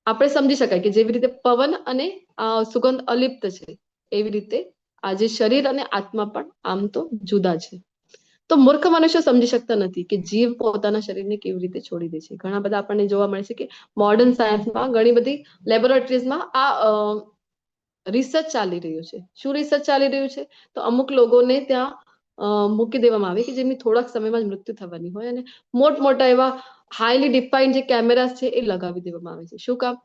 આપણે સમજી શકાય કે જેવી રીતે પવન અને સુગંધ અલિપ્ત છે એવી રીતે આજે શરીર અને આત્મા પણ આમ તો જુદા છે. તો મૂર્ખ મનુષ્ય સમજી શકતા નથી કે જીવ પોતાના શરીરને કેવી રીતે છોડી દે છે. ઘણા બધા આપણને જોવા મળે છે કે મોડર્ન સાયન્સમાં ઘણી બધી લેબોરેટરીઝમાં આ રિસર્ચ ચાલી રહ્યું છે. શું રિસર્ચ ચાલી રહ્યું છે? તો અમુક લોકોને ત્યાં મૂકી દેવામાં આવે કે જેમની થોડાક સમયમાં જ મૃત્યુ થવાની હોય અને મોટા એવા હાઈલી ડિફાઇન્ડ જે કેમેરાસ છે એ લગાવી દેવામાં આવે છે. શું કામ?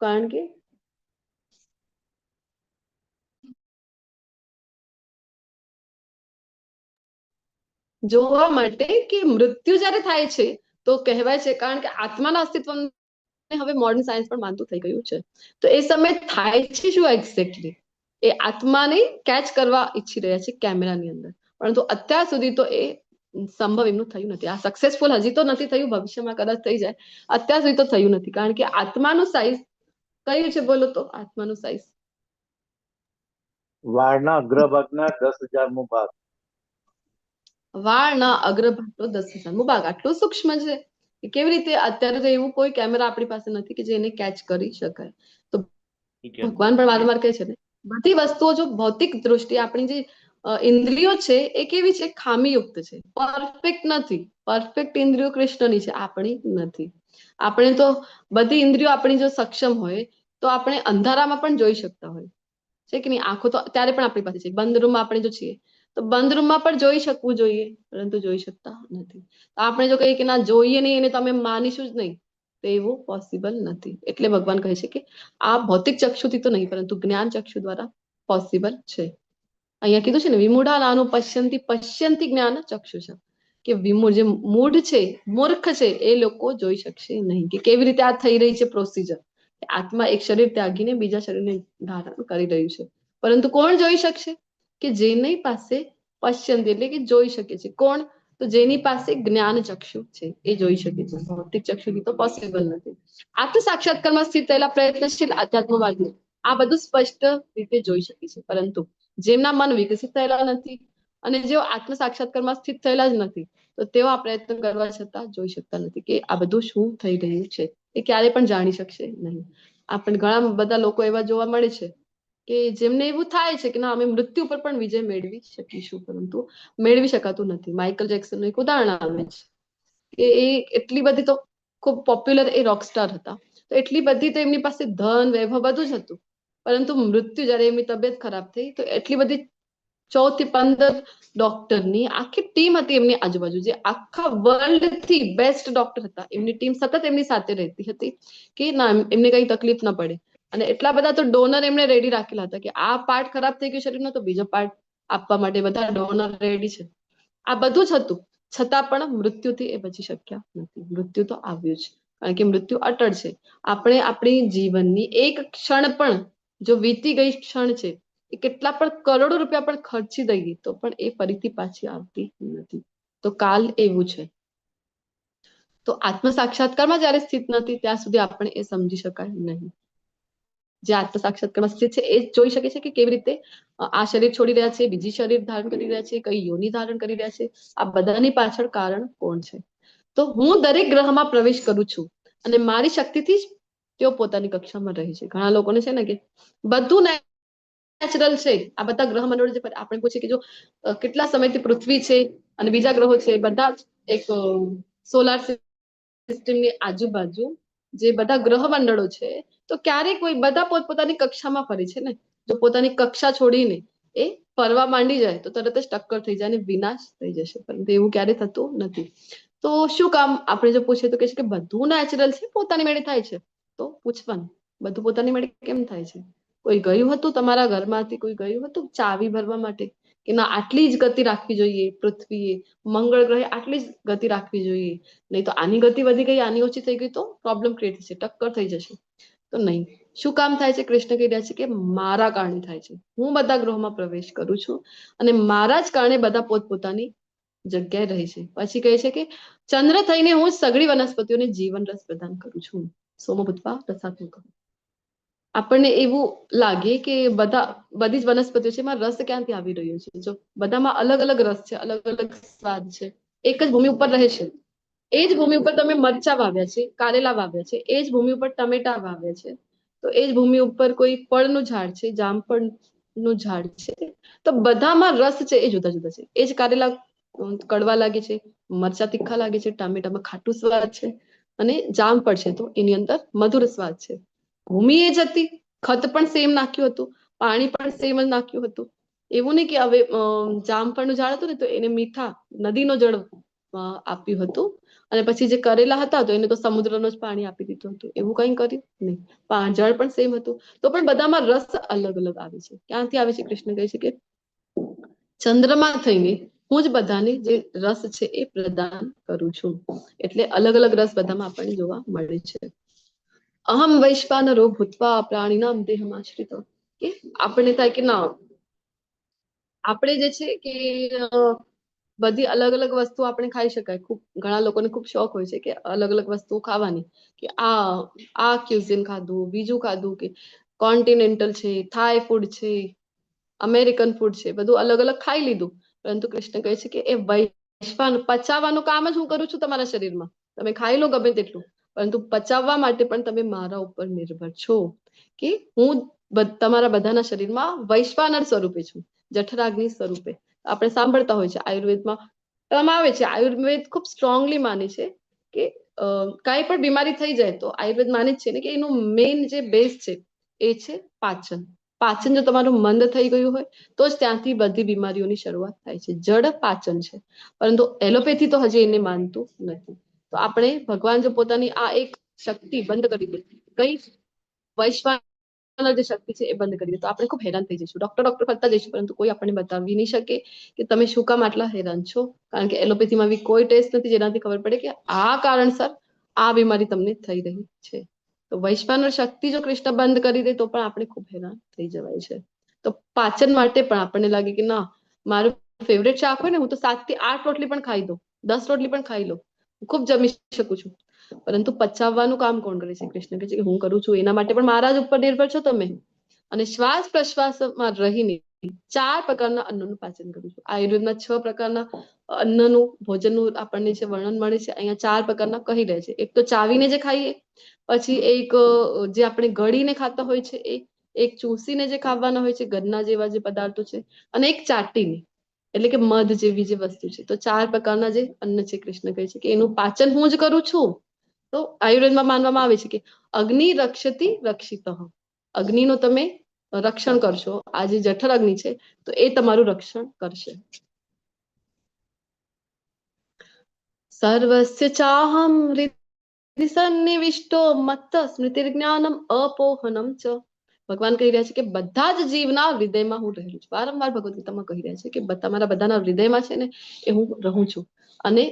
કારણ કે જોવા માટે કે મૃત્યુ જ્યારે થાય છે તો કહેવાય છે, કારણ કે આત્માના અસ્તિત્વને હવે મોડર્ન સાયન્સ પણ માનતું થઈ ગયું છે. તો એ સમયે થાય છે શું એક્ઝેક્ટલી? એ આત્માને કેચ કરવા ઈચ્છી રહ્યા છે કેમેરાની અંદર, પરંતુ અત્યાર સુધી તો એ સંભવ એમનું થયું નથી. આ સક્સેસફુલ હજી તો નથી થયું, ભવિષ્યમાં કદાચ થઈ જાય. અત્યાર સુધી તો થયું નથી, કારણ કે આત્માનું સાઇઝ કયું છે બોલો તો? આત્માનું સાઇઝ વાળના અગ્રભાગના 10,000મો ભાગ. વાળના અગ્રભાગનો 10,000મો ભાગ. આટલું સૂક્ષ્મ છે કે કેવી રીતે? અત્યારે તો એવું કોઈ કેમેરા આપણી પાસે નથી કે જેને કેચ કરી શકાય. તો ભગવાન પણ વારંવાર કહે છે ને, બધી વસ્તુઓ જો ભૌતિક દૃષ્ટિએ આપણી જે ઇન્દ્રિયો છે એ કેવી છે? ખામીયુક્ત છે, પરફેક્ટ નથી. પરફેક્ટ ઇન્દ્રિયો કૃષ્ણની છે, આપણી નથી. આપણે તો બધી ઇન્દ્રિયો આપણી જો સક્ષમ હોય તો આપણે અંધારામાં પણ જોઈ શકતા હોય છે કે નહીં? આંખો તો ત્યારે પણ આપણી પાસે છે. બંધ રૂમમાં આપણે જો છીએ તો બંધ રૂમમાં પણ જોઈ શકવું જોઈએ, પરંતુ જોઈ શકતા નથી. આપણે જો કહીએ કે ના જોઈએ નહીં એને તમે માનીશું જ નહીં, તો એવું પોસિબલ નથી. એટલે ભગવાન કહે છે કે આ ભૌતિક ચક્ષુથી તો નહીં, પરંતુ જ્ઞાન ચક્ષુ દ્વારા પોસિબલ છે. અહીંયા કીધું છે ને, વિમૂઢા નાનું પશ્યંતી પશ્યંતી જ્ઞાન ચક્ષુ છે, કે વિમૂઢ જે મૂઢ છે, મૂર્ખ છે, એ લોકો જોઈ શકશે નહીં કે કેવી રીતે આ થઈ રહી છે પ્રોસિજર. આત્મા એક શરીર ત્યાગીને બીજા શરીરને ધારણ કરી રહ્યું છે, પરંતુ કોણ જોઈ શકશે? કે જેની પાસે પશ્યંતી એટલે કે જોઈ શકે છે. કોણ? તો જેની પાસે જ્ઞાન ચક્ષુ છે એ જોઈ શકે છે. ભૌતિક ચક્ષુથી તો પોસિબલ નથી. આત્મ સાક્ષાત્કારમાં સ્થિત થયેલા પ્રયત્નશીલ આધ્યાત્મવાદી આ બધું સ્પષ્ટ રીતે જોઈ શકે છે, પરંતુ જેમના મન વિકસિત થયેલા નથી અને જેઓ આત્મ સાક્ષાત્કારમાં સ્થિત થયેલા જ નથી, તો તેઓ આ પ્રયત્ન કરવા છતાં જોઈ શકતા નથી કે આ બધું શું થઈ રહ્યું છે. એ ક્યારે પણ જાણી શકશે નહીં. આપણે ઘણા બધા લોકો એવા જોવા મળે છે કે જેમને એવું થાય છે કે ના અમે મૃત્યુ પર પણ વિજય મેળવી શકીશું, પરંતુ મેળવી શકાતું નથી. માઇકલ જેક્સનનું એક ઉદાહરણ આવે છે કે એ એટલી બધી તો ખૂબ પોપ્યુલર એ રોકસ્ટાર હતા, તો એટલી બધી તો એમની પાસે ધન વૈભવ બધું જ હતું, પરંતુ મૃત્યુ જયારે એમની તબિયત ખરાબ થઈ તો એટલી બધી 14 થી 15 ડોક્ટરની આખી ટીમ હતી એમની આજુબાજુ, જે આખા વર્લ્ડ થી બેસ્ટ ડોક્ટર હતા. એમની ટીમ સતત એમની સાથે રહેતી હતી કે ના એમને કઈ તકલીફ ના પડે. અને એટલા બધા તો ડોનર એમને રેડી રાખેલા હતા કે આ પાર્ટ ખરાબ થઈ ગયો શરીરનો તો બીજો પાર્ટ આપવા માટે બધા ડોનર રેડી છે. આ બધું જ હતું, છતાં પણ મૃત્યુથી એ બચી શક્યા નથી. મૃત્યુ તો આવ્યું છે, કારણ કે મૃત્યુ અટળ છે. આપણે આપણી જીવનની એક ક્ષણ પણ જો વીતી ગઈ ક્ષણ છે, એ કેટલા પણ કરોડો રૂપિયા પણ ખર્ચી દઈએ તો પણ એ ફરીથી પાછી આવતી નથી. તો કાલ એવું છે. તો આત્મ સાક્ષાત્કારમાં જયારે સ્થિત નથી ત્યાં સુધી આપણે એ સમજી શકાય નહીં. જે આત્મ સાક્ષાત્કારમાં સ્થિત છે એ જોઈ શકે છે કે કેવી રીતે આ શરીર છોડી રહ્યા છે, બીજી શરીર ધારણ કરી રહ્યા છે, કઈ યોની ધારણ કરી રહ્યા છે, આ બધાની પાછળ કારણ કોણ છે. તો હું દરેક ગ્રહમાં પ્રવેશ કરું છું અને મારી શક્તિથી જ તેઓ પોતાની કક્ષામાં રહે છે. ઘણા લોકોને છે ને કે બધું નેચરલ છે, આ બધા ગ્રહ મંડળો જે આપણે પૂછીએ કે જો કેટલા સમયથી પૃથ્વી છે અને બીજા ગ્રહો છે, બધા જ એક સોલાર સિસ્ટમની આજુબાજુ જે બધા ગ્રહ મંડળો છે, તો ક્યારેક કોઈ બધા પોતપોતાની કક્ષામાં ફરે છે ને. જો પોતાની કક્ષા છોડીને એ ફરવા માંડી જાય તો તરત જ ટક્કર થઈ જાય અને વિનાશ થઈ જશે, પરંતુ એવું ક્યારે થતું નથી. તો શું કામ? આપણે જો પૂછીએ તો કહે છે કે બધું નેચરલ છે, પોતાની મેળે થાય છે. તો પૂછવાનું બધું પોતાની મેળે કેમ થાય છે? કોઈ ગયું હતું તમારા ઘરમાંથી, કોઈ ગયું હતું ચાવી ભરવા માટે કે ના આટલી જ ગતિ રાખવી જોઈએ પૃથ્વીએ, મંગળ ગ્રહે આટલી જ ગતિ રાખવી જોઈએ, નહીં તો આની ગતિ વધી ગઈ, આની ઓછી થઈ ગઈ તો પ્રોબ્લેમ ક્રિએટ થશે, ટક્કર થઈ જશે. તો નહીં. શું કામ થાય છે? કૃષ્ણ કહી રહ્યા છે કે મારા કારણે થાય છે. હું બધા ગ્રહોમાં પ્રવેશ કરું છું અને મારા જ કારણે બધા પોતપોતાની જગ્યાએ રહે છે. પછી કહે છે કે ચંદ્ર થઈને હું સઘળી વનસ્પતિઓને જીવન રસ પ્રદાન કરું છું. સોમ ભૂતવા રસાત્મક. આપણને એવું લાગે કે બધી જ વનસ્પતિઓ છે, એમાં રસ ક્યાંથી આવી રહ્યો છે? જો બધામાં અલગ અલગ રસ છે, અલગ અલગ સ્વાદ છે. એક જ ભૂમિ ઉપર રહે છે, એ જ ભૂમિ ઉપર તમે મરચા વાવ્યા છે, કારેલા વાવ્યા છે, એ જ ભૂમિ ઉપર ટમેટા વાવ્યા છે, તો એ જ ભૂમિ ઉપર કોઈ ફળનું ઝાડ છે, જામફળનું ઝાડ છે, તો બધામાં રસ છે એ જુદા જુદા છે. એ જ કારેલા કડવા લાગે છે, મરચા તીખા લાગે છે, ટામેટામાં ખાટું સ્વાદ છે, અને જામફળ છે તો એની અંદર મધુર સ્વાદ છે. ભૂમિ એ જ હતી, ખત પણ સેમ નાખ્યું હતું, પાણી પણ સેમ જ નાખ્યું હતું. એવું નહીં કે હવે જામફળનું ઝાડ હતું ને તો એને મીઠા નદીનો જળ આપ્યું હતું અને પછી જે કરેલા હતા તો એને તો સમુદ્રનું જ પાણી આપી દીધું હતું. એવું કંઈ કર્યું નહીં. જળ પણ સેમ હતું, તો પણ બધામાં રસ અલગ અલગ આવે છે. ક્યાંથી આવે છે? કૃષ્ણ કહે છે કે ચંદ્રમાં થઈને હું જ બધાને જે રસ છે એ પ્રદાન કરું છું. એટલે અલગ અલગ રસ બધામાં આપણને જોવા મળે છે. અહમ વૈશ્વાનરો ભૂત્વા પ્રાણીનામ દેહમાશ્રિતો, કે આપણને થાય કે ના, આપણે જે છે કે બધી અલગ અલગ વસ્તુ આપણે ખાઈ શકાય. ખૂબ ઘણા લોકોને ખૂબ શોખ હોય છે કે અલગ અલગ વસ્તુઓ ખાવાની, કે આ ક્યુઝિન ખાધું, બીજું ખાધું, કે કોન્ટિનેન્ટલ છે, થાઈ ફૂડ છે, અમેરિકન ફૂડ છે, બધું અલગ અલગ ખાઈ લીધું. પરંતુ કૃષ્ણ કહે છે કે એ વૈશ્વાન પચાવવાનું કામ જ હું કરું છું તમારા શરીરમાં. તમે ખાઈ લો ગમે તેટલું, પરંતુ પચાવવા માટે પણ તમે મારા ઉપર નિર્ભર છો, કે હું તમારા બધાના શરીરમાં વૈશ્વાનર સ્વરૂપે છું, જઠરાગ્નિ સ્વરૂપે. આપણે સાંભળતા હોય છે આયુર્વેદમાં આવે છે. આયુર્વેદ ખૂબ સ્ટ્રોંગલી માને છે કે કાંઈ પણ બીમારી થઈ જાય તો આયુર્વેદ માને જ છે ને કે એનું મેઇન જે બેઝ છે એ છે પાચન. પાચન જો તમારું મંદ થઈ ગયું હોય તો જ ત્યાંથી બધી બીમારીઓની શરૂઆત થાય છે. જડ પાચન છે. પરંતુ એલોપેથી તો હજી એને માનતું નથી. તો આપણે ભગવાન જો પોતાની આ એક શક્તિ બંધ કરી દે, કઈ વૈશ્વાનર જે શક્તિ છે એ બંધ કરી દે, તો આપણે ખૂબ હેરાન થઈ જઈશું. ડોક્ટર ફરતા જઈશું, પરંતુ કોઈ આપણને બતાવી નહીં શકે કે તમે શું કામ આટલા હેરાન છો. કારણ કે એલોપેથીમાં બી કોઈ ટેસ્ટ નથી જેનાથી ખબર પડે કે આ કારણસર આ બીમારી તમને થઈ રહી છે. તો વૈશ્વાનર શક્તિ જો કૃષ્ણ બંધ કરી દે તો પણ આપણે ખૂબ હેરાન થઈ જવાય છે. તો પાચન માટે પણ આપણને લાગે કે ના, મારું ફેવરેટ શાક હોય ને, હું તો 7 થી 8 રોટલી પણ ખાઈ દઉં, 10 રોટલી પણ ખાઈ લઉં, ખૂબ જમી શકું છું. પરંતુ પચાવવાનું કામ કોણ કરે છે? કૃષ્ણ કહે છે કે હું કરું છું. એના માટે પણ મારા જ ઉપર નિર્ભર છો તમે. અને શ્વાસ પ્રશ્વાસમાં રહીને 4 પ્રકારના અન્નનું પાચન કરું છું. આયુર્વેદમાં 6 પ્રકારના અન્નનું ભોજનનું આપણને જે વર્ણન મળે છે, અહીંયા 4 પ્રકારના કહી રહે છે. એક તો ચાવીને જે ખાઈએ, પછી એક જે આપણે ગળીને ખાતા હોય છે એ, એક ચૂસીને જે ખાવાના હોય છે ગન્ના જેવા જે પદાર્થો છે, અને એક ચાટીને, એટલે કે મધ જેવી જે વસ્તુ છે. તો 4 પ્રકારના જે અન્ન છે, કૃષ્ણ કહે છે કે એનું પાચન હું જ કરું છું. તો આયુર્વેદમાં માનવામાં આવે છે કે અગ્નિ રક્ષતિ રક્ષિતઃ, અગ્નિનું તમે રક્ષણ કરશો. આ જે જઠર અગ્નિ છે તો એ તમારું રક્ષણ કરશે. સર્વસ્ય ચાહમ હૃદિ સન્નિવિષ્ટો મત્ત સ્મૃતિર્જ્ઞાનમ અપોહનમ ચ. ભગવાન કહી રહ્યા છે કે બધા જ જીવના હૃદયમાં હું રહેલું છું. વારંવાર ભગવદ ગીતામાં કહી રહ્યા છે કે તમારા બધાના હૃદયમાં છે ને એ હું રહું છું. અને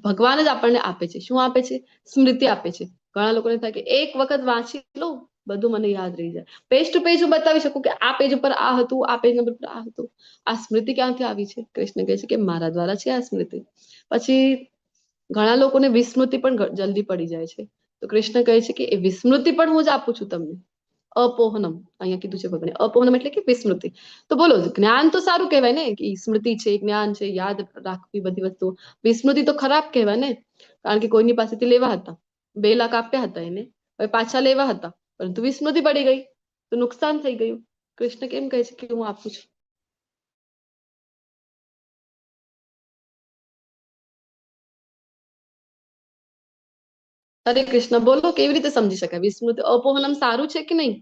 ભગવાન જ આપણને આપે છે. શું આપે છે? સ્મૃતિ આપે છે. ઘણા લોકોને થાય કે એક વખત વાંચી લઉં, બધું મને યાદ રહી જાય. પેજ ટુ પેજ હું બતાવી શકું કે આ પેજ ઉપર આ હતું, આ પેજ નંબર પર આ હતું. આ સ્મૃતિ ક્યાંથી આવી છે? કૃષ્ણ કહે છે કે મારા દ્વારા છે આ સ્મૃતિ. પછી ઘણા લોકોને વિસ્મૃતિ પણ જલ્દી પડી જાય છે. તો કૃષ્ણ કહે છે કે એ વિસ્મૃતિ પણ હું જ આપું છું તમને. અપોહનમ અહીંયા કીધું છે ભગવાને. અપોહનમ એટલે કે વિસ્મૃતિ. તો બોલો, જ્ઞાન તો સારું કહેવાય ને, કે સ્મૃતિ છે, જ્ઞાન છે, યાદ રાખવી બધી વસ્તુ. વિસ્મૃતિ તો ખરાબ કહેવાય ને, કારણ કે કોઈની પાસેથી લેવા હતા, 2 લાખ આપ્યા હતા એને, હવે પાછા લેવા હતા, પરંતુ વિસ્મૃતિ પડી ગઈ તો નુકસાન થઈ ગયું. કૃષ્ણ કેમ કહે છે કે હું આપું છું? હરે કૃષ્ણ. બોલો, કેવી રીતે સમજી શકાય? વિસ્મૃતિ અપોહનમ સારું છે કે નહીં?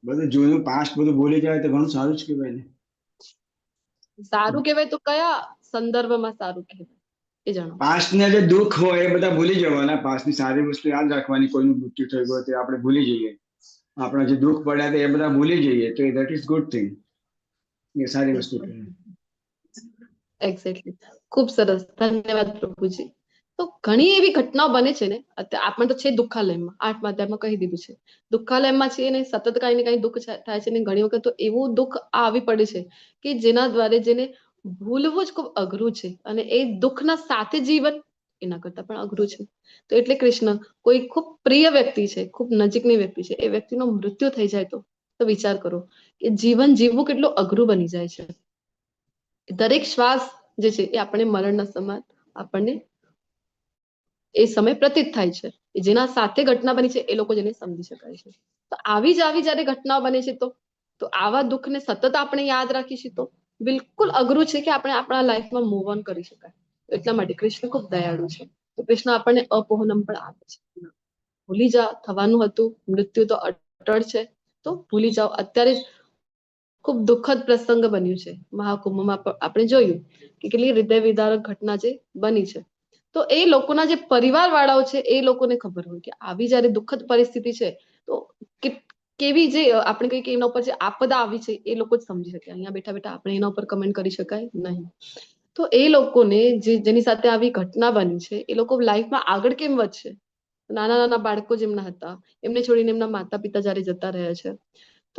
બધું જૂનું પાસ્ટ બધું ભૂલી જાય તો ઘણું સારું જ કહેવાય ને. સારું કહેવાય તો કયા સંદર્ભમાં સારું કહેવાય એ જાણો. પાસ્ટ ને જે દુઃખ હોય એ બધા ભૂલી જવાના. પાસ્ટ ની સારી વસ્તુ યાદ રાખવાની. કોઈનું મૃત્યુ થઈ ગયું તો આપણે ભૂલી જઈએ. આપણા જે દુઃખ પડ્યા હતા એ બધા ભૂલી જઈએ તો દેટ ઇઝ ગુડ થિંગ. એ સારી વસ્તુ કહેવાય. એક્ઝેક્ટલી. ખૂબ સરસ. ધન્યવાદ પ્રભુજી. તો ઘણી એવી ઘટનાઓ બને છે ને, આપણે તો છે દુઃખાલયમાં, 8મા અધ્યાયમાં કહી દીધું છે. દુઃખાલયમાં છીએ ને સતત કઈ ને કઈ દુઃખ થાય છે ને. ઘણી વખત તો એવું દુઃખ આવી પડે છે કે જેના દ્વારા જેને ભૂલવું જ ખૂબ અઘરું છે, અને એ દુઃખના સાથે જીવન એના કરતા પણ અઘરું છે. તો એટલે કૃષ્ણ કોઈ ખૂબ પ્રિય વ્યક્તિ છે, ખૂબ નજીકની વ્યક્તિ છે, એ વ્યક્તિનું મૃત્યુ થઈ જાય તો વિચાર કરો કે જીવન જીવવું કેટલું અઘરું બની જાય છે. દરેક શ્વાસ જે છે એ આપણે મરણના સમાન આપણને એ સમય પ્રતીત થાય છે. જેના સાથે ઘટના બની છે એ લોકો જેને સમજી શકાય છે. તો આવી જયારે ઘટનાઓ બને છે તો આવા દુઃખને સતત આપણે યાદ રાખીશું તો બિલકુલ અઘરું છે કે આપણે આપણા લાઈફમાં મૂવ ઓન કરી શકાય. એટલા માટે કૃષ્ણ ખૂબ દયાળુ છે. તો કૃષ્ણ આપણને અપોહનમ પણ આપે છે. ભૂલી જાઓ, થવાનું હતું, મૃત્યુ તો અટળ છે, તો ભૂલી જાઓ. અત્યારે ખૂબ દુઃખદ પ્રસંગ બન્યું છે મહાકુંભમાં. આપણે જોયું કે કેટલી હૃદય વિદારક ઘટના જે બની છે. તો એ લોકોના જે પરિવાર વાળાઓ છે એ લોકોને ખબર હોય કે આવી જયારે દુઃખદ પરિસ્થિતિ છે તો કેવી જે આપણે કઈ કે એના ઉપર જે આપદા આવી છે એ લોકો જ સમજી શકે. અહીંયા બેઠા બેઠા આપણે એના ઉપર કમેન્ટ કરી શકાય નહીં. તો એ લોકોને જેની સાથે આવી ઘટના બની છે એ લોકો લાઈફમાં આગળ કેમ વધશે? નાના નાના બાળકો જેમના હતા એમને છોડીને એમના માતા પિતા જયારે જતા રહ્યા છે,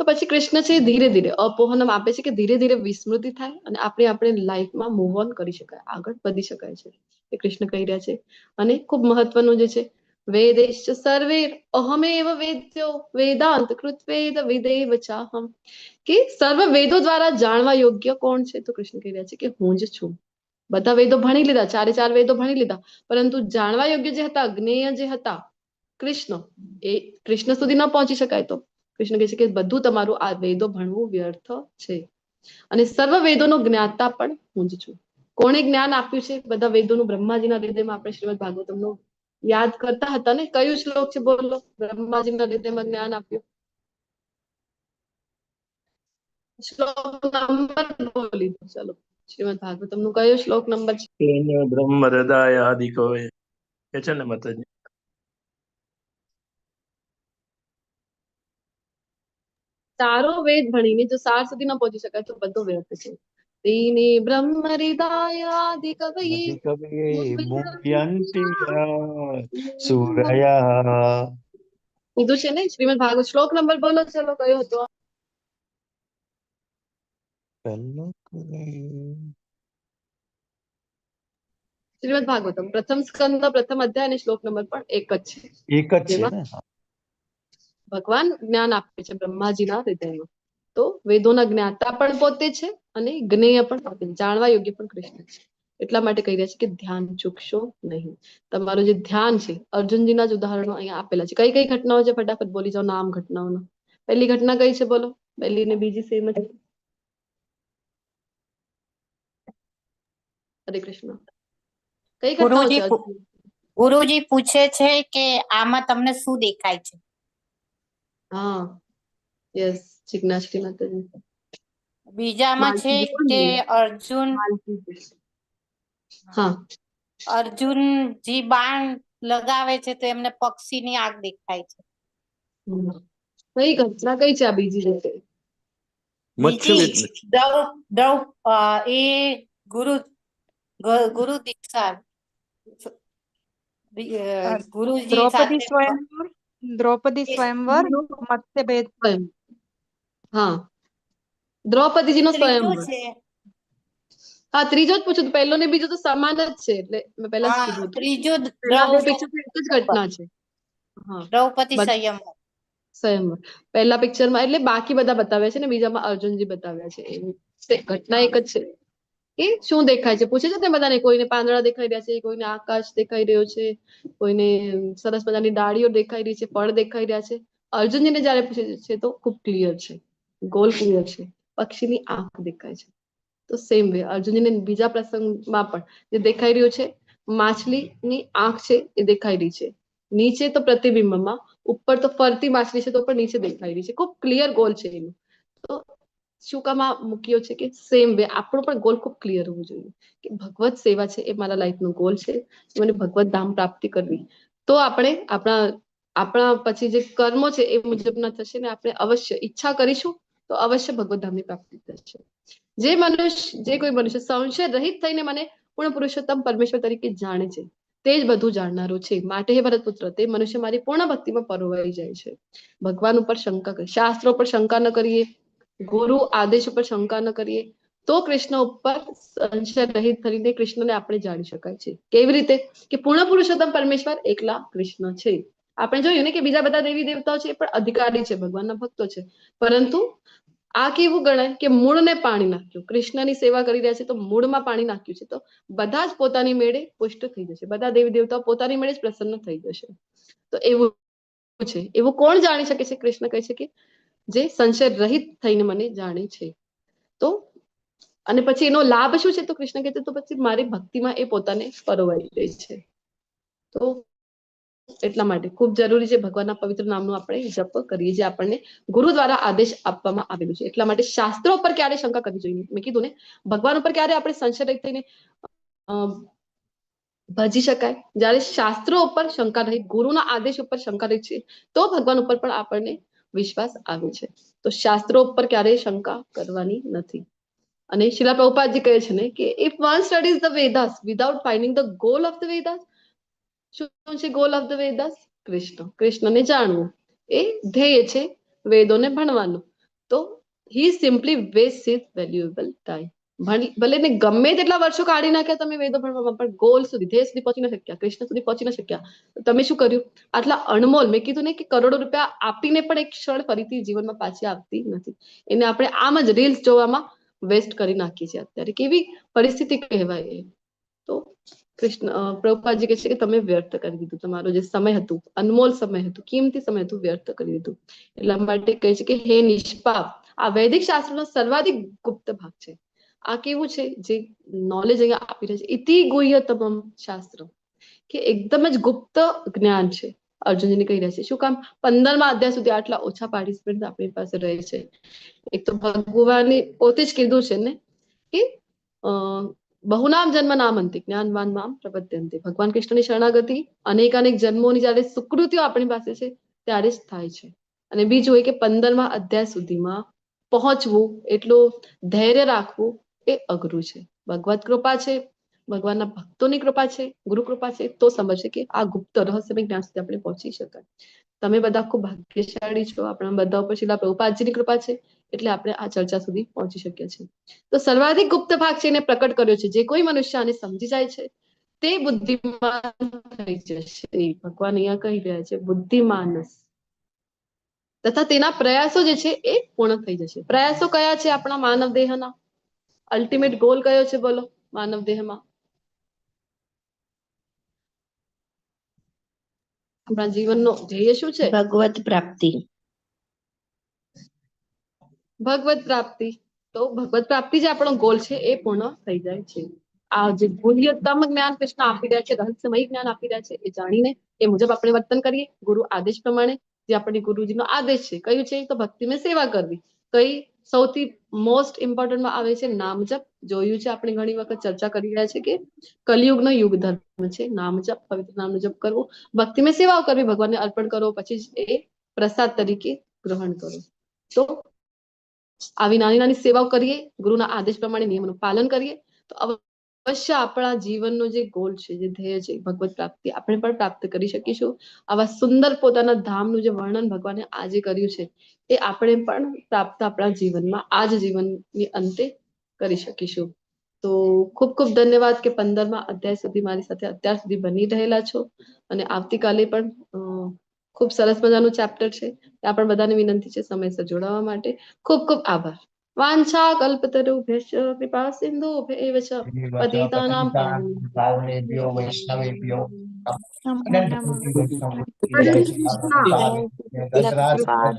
તો પછી કૃષ્ણ છે ધીરે ધીરે અપોહનમ આપે છે કે ધીરે ધીરે વિસ્મૃતિ થાય અને આપણે લાઈફમાં મૂવ ઓન કરી શકાય, આગળ વધી શકાય છે. એ કૃષ્ણ કહી રહ્યા છે. અને ખૂબ મહત્વનું જે છે, વેદેશ્ચ સર્વે અહમેવ વેદ્યો વેદાંત કૃત્વેદ વિદેવ ચાહમ, કે સર્વ વેદો દ્વારા જાણવા યોગ્ય કોણ છે? તો કૃષ્ણ કહી રહ્યા છે કે હું જ છું. બધા વેદો ભણી લીધા, 4 વેદો ભણી લીધા, પરંતુ જાણવા યોગ્ય જે હતા, જ્ઞેય જે હતા કૃષ્ણ, એ કૃષ્ણ સુધી ન પહોંચી શકાય. તો કૃષ્ણ કહે છે કે બધું તમારું આ વેદો ભણવું વ્યર્થ છે. અને સર્વ વેદોનો જ્ઞાતા પણ હું જ છું. કોણે જ્ઞાન આપ્યું છે? બધા વેદોનું બ્રહ્માજીના હૃદયમાં આપણે શ્રીમદ ભાગવતમનું યાદ કરતા હતા ને, કયું શ્લોક છે બોલો? બ્રહ્માજીના હૃદયમાં જ્ઞાન આપ્યું. શ્લોક નંબર બોલી દો. ચલો, શ્રીમદ ભાગવતમનું કયો શ્લોક નંબર છે? તેન બ્રહ્મ હૃદય આદિ કવે, એ છે ને માતાજી? સારો વેદ ભણીને જો સાર સુધી ન પહોંચી શકાય તો બધો વ્યર્થ છે. તેને બ્રહ્મ હૃદયાદિ કવયે કીધું છે ને શ્રીમદ ભાગવત. શ્લોક નંબર બોલો. ચલો, કયો હતો? શ્રીમદ ભાગવતમ પ્રથમ સ્કંદ પ્રથમ અધ્યાય અને શ્લોક નંબર પણ એક જ છે. જેમાં ભગવાન જ્ઞાન આપે છે બ્રહ્માજીના હૃદયમાં. તો વેદોના જ્ઞાતા પણ પોતે છે અને જ્ઞેય પણ પોતે, જાણવા યોગ્ય પણ કૃષ્ણ છે. એટલા માટે કહી રહ્યા છે કે ધ્યાન ચૂકશો નહીં. તમારું જે ધ્યાન છે, અર્જુનજીના જ ઉદાહરણો અહીંયા આપેલા છે. કઈ કઈ ઘટનાઓ છે? ફટાફટ બોલી જાઓ નામ ઘટનાઓના. પહેલી ઘટના કઈ છે બોલો? પહેલી ને બીજી સેમ જ. હરે કૃષ્ણ. કઈ ઘટનાઓ છે? ગુરુજી પૂછે છે કે આમાં તમને શું દેખાય છે? હા, યસ, જિજ્ઞાશ્રી માતાજી. બીજામાં છે કે અર્જુન, હા, અર્જુનજી બાણ લગાવે છે તો એમને પક્ષીની આંખ દેખાય છે. કઈ ઘટના કઈ છે આ બીજી રીતે? એ ગુરુ દીક્ષા ગુરુજી દ્રૌપદી સાથે સ્વયંવર, દ્રૌપદી સ્વયંવર, મત્સ્યભેદ. હા, દ્રૌપદીજીનો સ્વયંવર. છે. હા, ત્રીજો જ પૂછ્યું. પહેલો ને બીજો તો સમાન જ છે, એટલે મેં પહેલા જ કીધું. ત્રીજો પહેલા બે પિક્ચર એક જ ઘટના છે. હા, દ્રૌપદી સ્વયંવર. સ્વયંવર પહેલા પિક્ચરમાં, એટલે બાકી બધા બતાવ્યા છે ને બીજામાં અર્જુનજી બતાવ્યા છે. ઘટના એક જ છે. કે શું દેખાય છે પૂછે છે ને બધાને. કોઈને પાંદડા દેખાઈ રહ્યા છે, કોઈને આકાશ દેખાઈ રહ્યો છે, કોઈને સરસ મજાની ડાળીઓ દેખાઈ રહી છે, ફળ દેખાઈ રહ્યા છે. અર્જુનજીને જયારે પૂછે છે તો ખૂબ ક્લિયર છે, ગોલ ક્લિયર છે, પક્ષીની આંખ દેખાય છે. તો સેમ વે અર્જુનજીને બીજા પ્રસંગમાં પણ જે દેખાઈ રહ્યું છે, માછલીની આંખ છે એ દેખાઈ રહી છે. નીચે તો પ્રતિબિંબમાં, ઉપર તો ફરતી માછલી છે તો પણ નીચે દેખાઈ રહી છે. ખૂબ ક્લિયર ગોલ છે એનું. તો શું કામ આ મૂક્યો છે કે સેમ વે આપણો પણ ગોલ ખૂબ ક્લિયર હોવું જોઈએ કે ભગવત સેવા છે એ મારા લાઈફનો ગોલ છે, મને ભગવત ધામ પ્રાપ્તિ કરવી. તો આપણે આપણા પછી જે કર્મો છે એ મુજબના થશે ને આપણે અવશ્ય ઈચ્છા કરીશું તો અવશ્ય ભગવત ધામની પ્રાપ્તિ થશે. જે કોઈ મનુષ્ય સંશય રહિત થઈને મને પૂર્ણ પુરુષોત્તમ પરમેશ્વર તરીકે જાણે છે તે જ બધું જાણનારો છે. માટે હે ભરતપુત્ર, તે મનુષ્ય મારી પૂર્ણ ભક્તિમાં પરોવાઈ જાય છે. ભગવાન ઉપર શંકા કરીએ, શાસ્ત્રો પર શંકા ન કરીએ, ગુરુ આદેશ ઉપર શંકા ન કરીએ, તો કૃષ્ણ ઉપર સંશય રહિત થઈને કૃષ્ણને આપણે જાણી શકાય છે. કેવી રીતે? કે પૂર્ણ પુરુષોત્તમ પરમેશ્વર એકલા કૃષ્ણ છે. આપણે જોયું ને કે બીજા બધા દેવી દેવતાઓ છે એ પણ અધિકારી છે, ભગવાનના ભક્તો છે, પરંતુ આ કેવું ગણાય કે મૂળને પાણી નાખ્યું. કૃષ્ણની સેવા કરી રહ્યા છે તો મૂળમાં પાણી નાખ્યું છે, તો બધા જ પોતાની મેળે પુષ્ટ થઈ જશે. બધા દેવી દેવતાઓ પોતાની મેળે જ પ્રસન્ન થઈ જશે. તો એવું છે. એવું કોણ જાણી શકે છે? કૃષ્ણ કહે છે કે જે સંશય રહિત થઈને મને જાણે છે. તો અને પછી એનો લાભ શું છે? તો કૃષ્ણ કહે છે તો પછી મારી ભક્તિમાં એ પોતાને પરોવાઈ જાય છે. તો એટલા માટે ખૂબ જરૂરી છે ભગવાનના પવિત્ર નામનો આપણે જપ કરીએ, જે આપણને ગુરુ દ્વારા આદેશ આપવામાં આવેલું છે. એટલા માટે શાસ્ત્રો ઉપર ક્યારે શંકા કરવી જોઈએ? મેં કીધું ને, ભગવાન ઉપર ક્યારે આપણે સંશય રહિત થઈને ભજી શકાય? જ્યારે શાસ્ત્રો ઉપર શંકા રહિત, ગુરુના આદેશ ઉપર શંકા રહિત છે, તો ભગવાન ઉપર પણ આપણને વિશ્વાસ આવે છે. તો શાસ્ત્રો ઉપર ક્યારેય શંકા કરવાની નથી. અને શિલા પ્રભુપાદજી કહે છે ને કે if one studies the Vedas without finding the goal of the Vedas, શું છે ગોલ ઓફ ધ વેદાસ? કૃષ્ણને જાણવું એ ધ્યેય છે વેદોને ભણવાનું. તો he simply waste his valuable time. ભલે ને ગમે તેટલા વર્ષો કાઢી નાખ્યા તમે વેદો ભણવામાં, પણ ગોલ સુધી, ધ્યેય સુધી પહોંચી ન શક્યા, કૃષ્ણ સુધી પહોંચી ન શક્યા. તમે શું કર્યું? આટલા અણમોલ, મેં કીધું ને કે કરોડો રૂપિયા આપીને પણ એક ક્ષણ ફરીથી જીવનમાં પાછી આવતી નથી. એને આપણે આમ જ રીલ્સ જોવામાં વેસ્ટ કરી નાખીએ છીએ અત્યારે. કેવી પરિસ્થિતિ કહેવાય એ. તો પ્રભુપાદજી કહે છે કે તમે વ્યર્થ કરી દીધું, તમારો જે સમય હતું, અનમોલ સમય હતું, કિંમતી સમય હતું, વ્યર્થ કરી દીધું. એટલા માટે કહે છે કે હે નિષ્પાપ, આ વૈદિક શાસ્ત્રનો સર્વાધિક ગુપ્ત ભાગ છે. આ કેવું છે જે નોલેજ અહીંયા આપી રહ્યા છે, ઇતિ ગુહ્યતમમ શાસ્ત્ર, કે એકદમ જ ગુપ્ત જ્ઞાન છે. અર્જુનજીને કહી રહ્યા છે. શું કામ? 15મા અધ્યાય સુધી આટલા ઓછા પાર્ટિસિપન્ટ આપણી પાસે રહે છે. એક તો ભગવાને પોતે જ કીધું છે ને કે બહુનામ જન્મ નામંતિ જ્ઞાનવાન મામ પ્રપદ્યંતે. ભગવાન કૃષ્ણની શરણાગતિ અનેક જન્મોની જયારે સુકૃતિઓ આપણી પાસે છે ત્યારે જ થાય છે. અને બીજું હોય કે 15મા અધ્યાય સુધીમાં પહોંચવું, એટલું ધૈર્ય રાખવું એ અઘરું છે. ભગવત કૃપા છે, ભગવાનના ભક્તોની કૃપા છે, ગુરુ કૃપા છે, તો સમજશે કે આ ગુપ્ત રહસ્યમય જ્ઞાન સુધી આપણે પહોંચી શકાય. તમે બધા ખૂબ ભાગ્યશાળી છો. આપણા બધા ઉપર શિલા પ્રભુપાદજીની કૃપા છે એટલે આપણે આ ચર્ચા સુધી પહોંચી શકીએ છીએ. તો સર્વાધિક ગુપ્ત ભાગ છે એને પ્રકટ કર્યો છે. જે કોઈ મનુષ્ય આને સમજી જાય છે તે બુદ્ધિમાન થઈ જશે. ભગવાન અહીંયા કહી રહ્યા છે બુદ્ધિમાનસ, તથા તેના પ્રયાસો જે છે એ પૂર્ણ થઈ જશે. પ્રયાસો કયા છે આપણા માનવ દેહના? અલ્ટિમેટ ગોલ કયો છે બોલો માનવ દેહમાં? આપણા જીવનનો ધ્યેય શું છે? ભગવત પ્રાપ્તિ. ભગવત પ્રાપ્તિ. તો ભગવત પ્રાપ્તિ જે આપણો ગોલ છે એ પૂર્ણ થઈ જાય છે. આ જે ગુહ્યતમ જ્ઞાન કૃષ્ણ આપી રહ્યા છે, રહસ્યમય જ્ઞાન આપી રહ્યા છે, એ જાણીને એ મુજબ આપણે વર્તન કરીએ ગુરુ આદેશ પ્રમાણે. જે આપણે ગુરુજીનો આદેશ છે કયું છે? તો ભક્તિમાં સેવા કરવી. કઈ સૌથી મોસ્ટ ઇમ્પોર્ટન્ટમાં આવે છે? નામ જપ. જોયું છે આપણે ઘણી વખત ચર્ચા કરી રહ્યા છે કે કલિયુગનો યુગ ધર્મ છે નામ જપ, પવિત્ર નામનો જપ કરવો, ભક્તિમાં સેવાઓ કરવી, ભગવાનને અર્પણ કરો, પછી એ પ્રસાદ તરીકે ગ્રહણ કરો. તો આવી નાની નાની સેવાઓ કરીએ, ગુરુના આદેશ પ્રમાણે નિયમોનું પાલન કરીએ, તો અવશ્ય આપણા જીવનનો જે ગોલ છે, જે ધ્યેય છે, ભગવત પ્રાપ્તિ આપણે પણ પ્રાપ્ત કરી શકીશું. આવા સુંદર પોતાના ધામનું જે વર્ણન ભગવાને આજે કર્યું છે એ આપણે પણ પ્રાપ્ત આપણા જીવનમાં આ જ જીવનની અંતે કરી શકીશું. તો ખૂબ ખૂબ ધન્યવાદ કે 15મા અધ્યાય સુધી મારી સાથે અત્યાર સુધી બની રહેલા છો. અને આવતીકાલે પણ ખૂબ સરસ મજાનું ચેપ્ટર છે. ત્યાં પણ બધાને વિનંતી છે સમયસર જોડાવા માટે. ખૂબ ખૂબ આભાર. વાંછા કલ્પતરુભ્યશ્ચ કૃપા સિંધુભ્યૈવ ચ પતિતાનાં પાવનેભ્યો વૈષ્ણવેભ્યો નમો નમઃ. જય શ્રી કૃષ્ણ.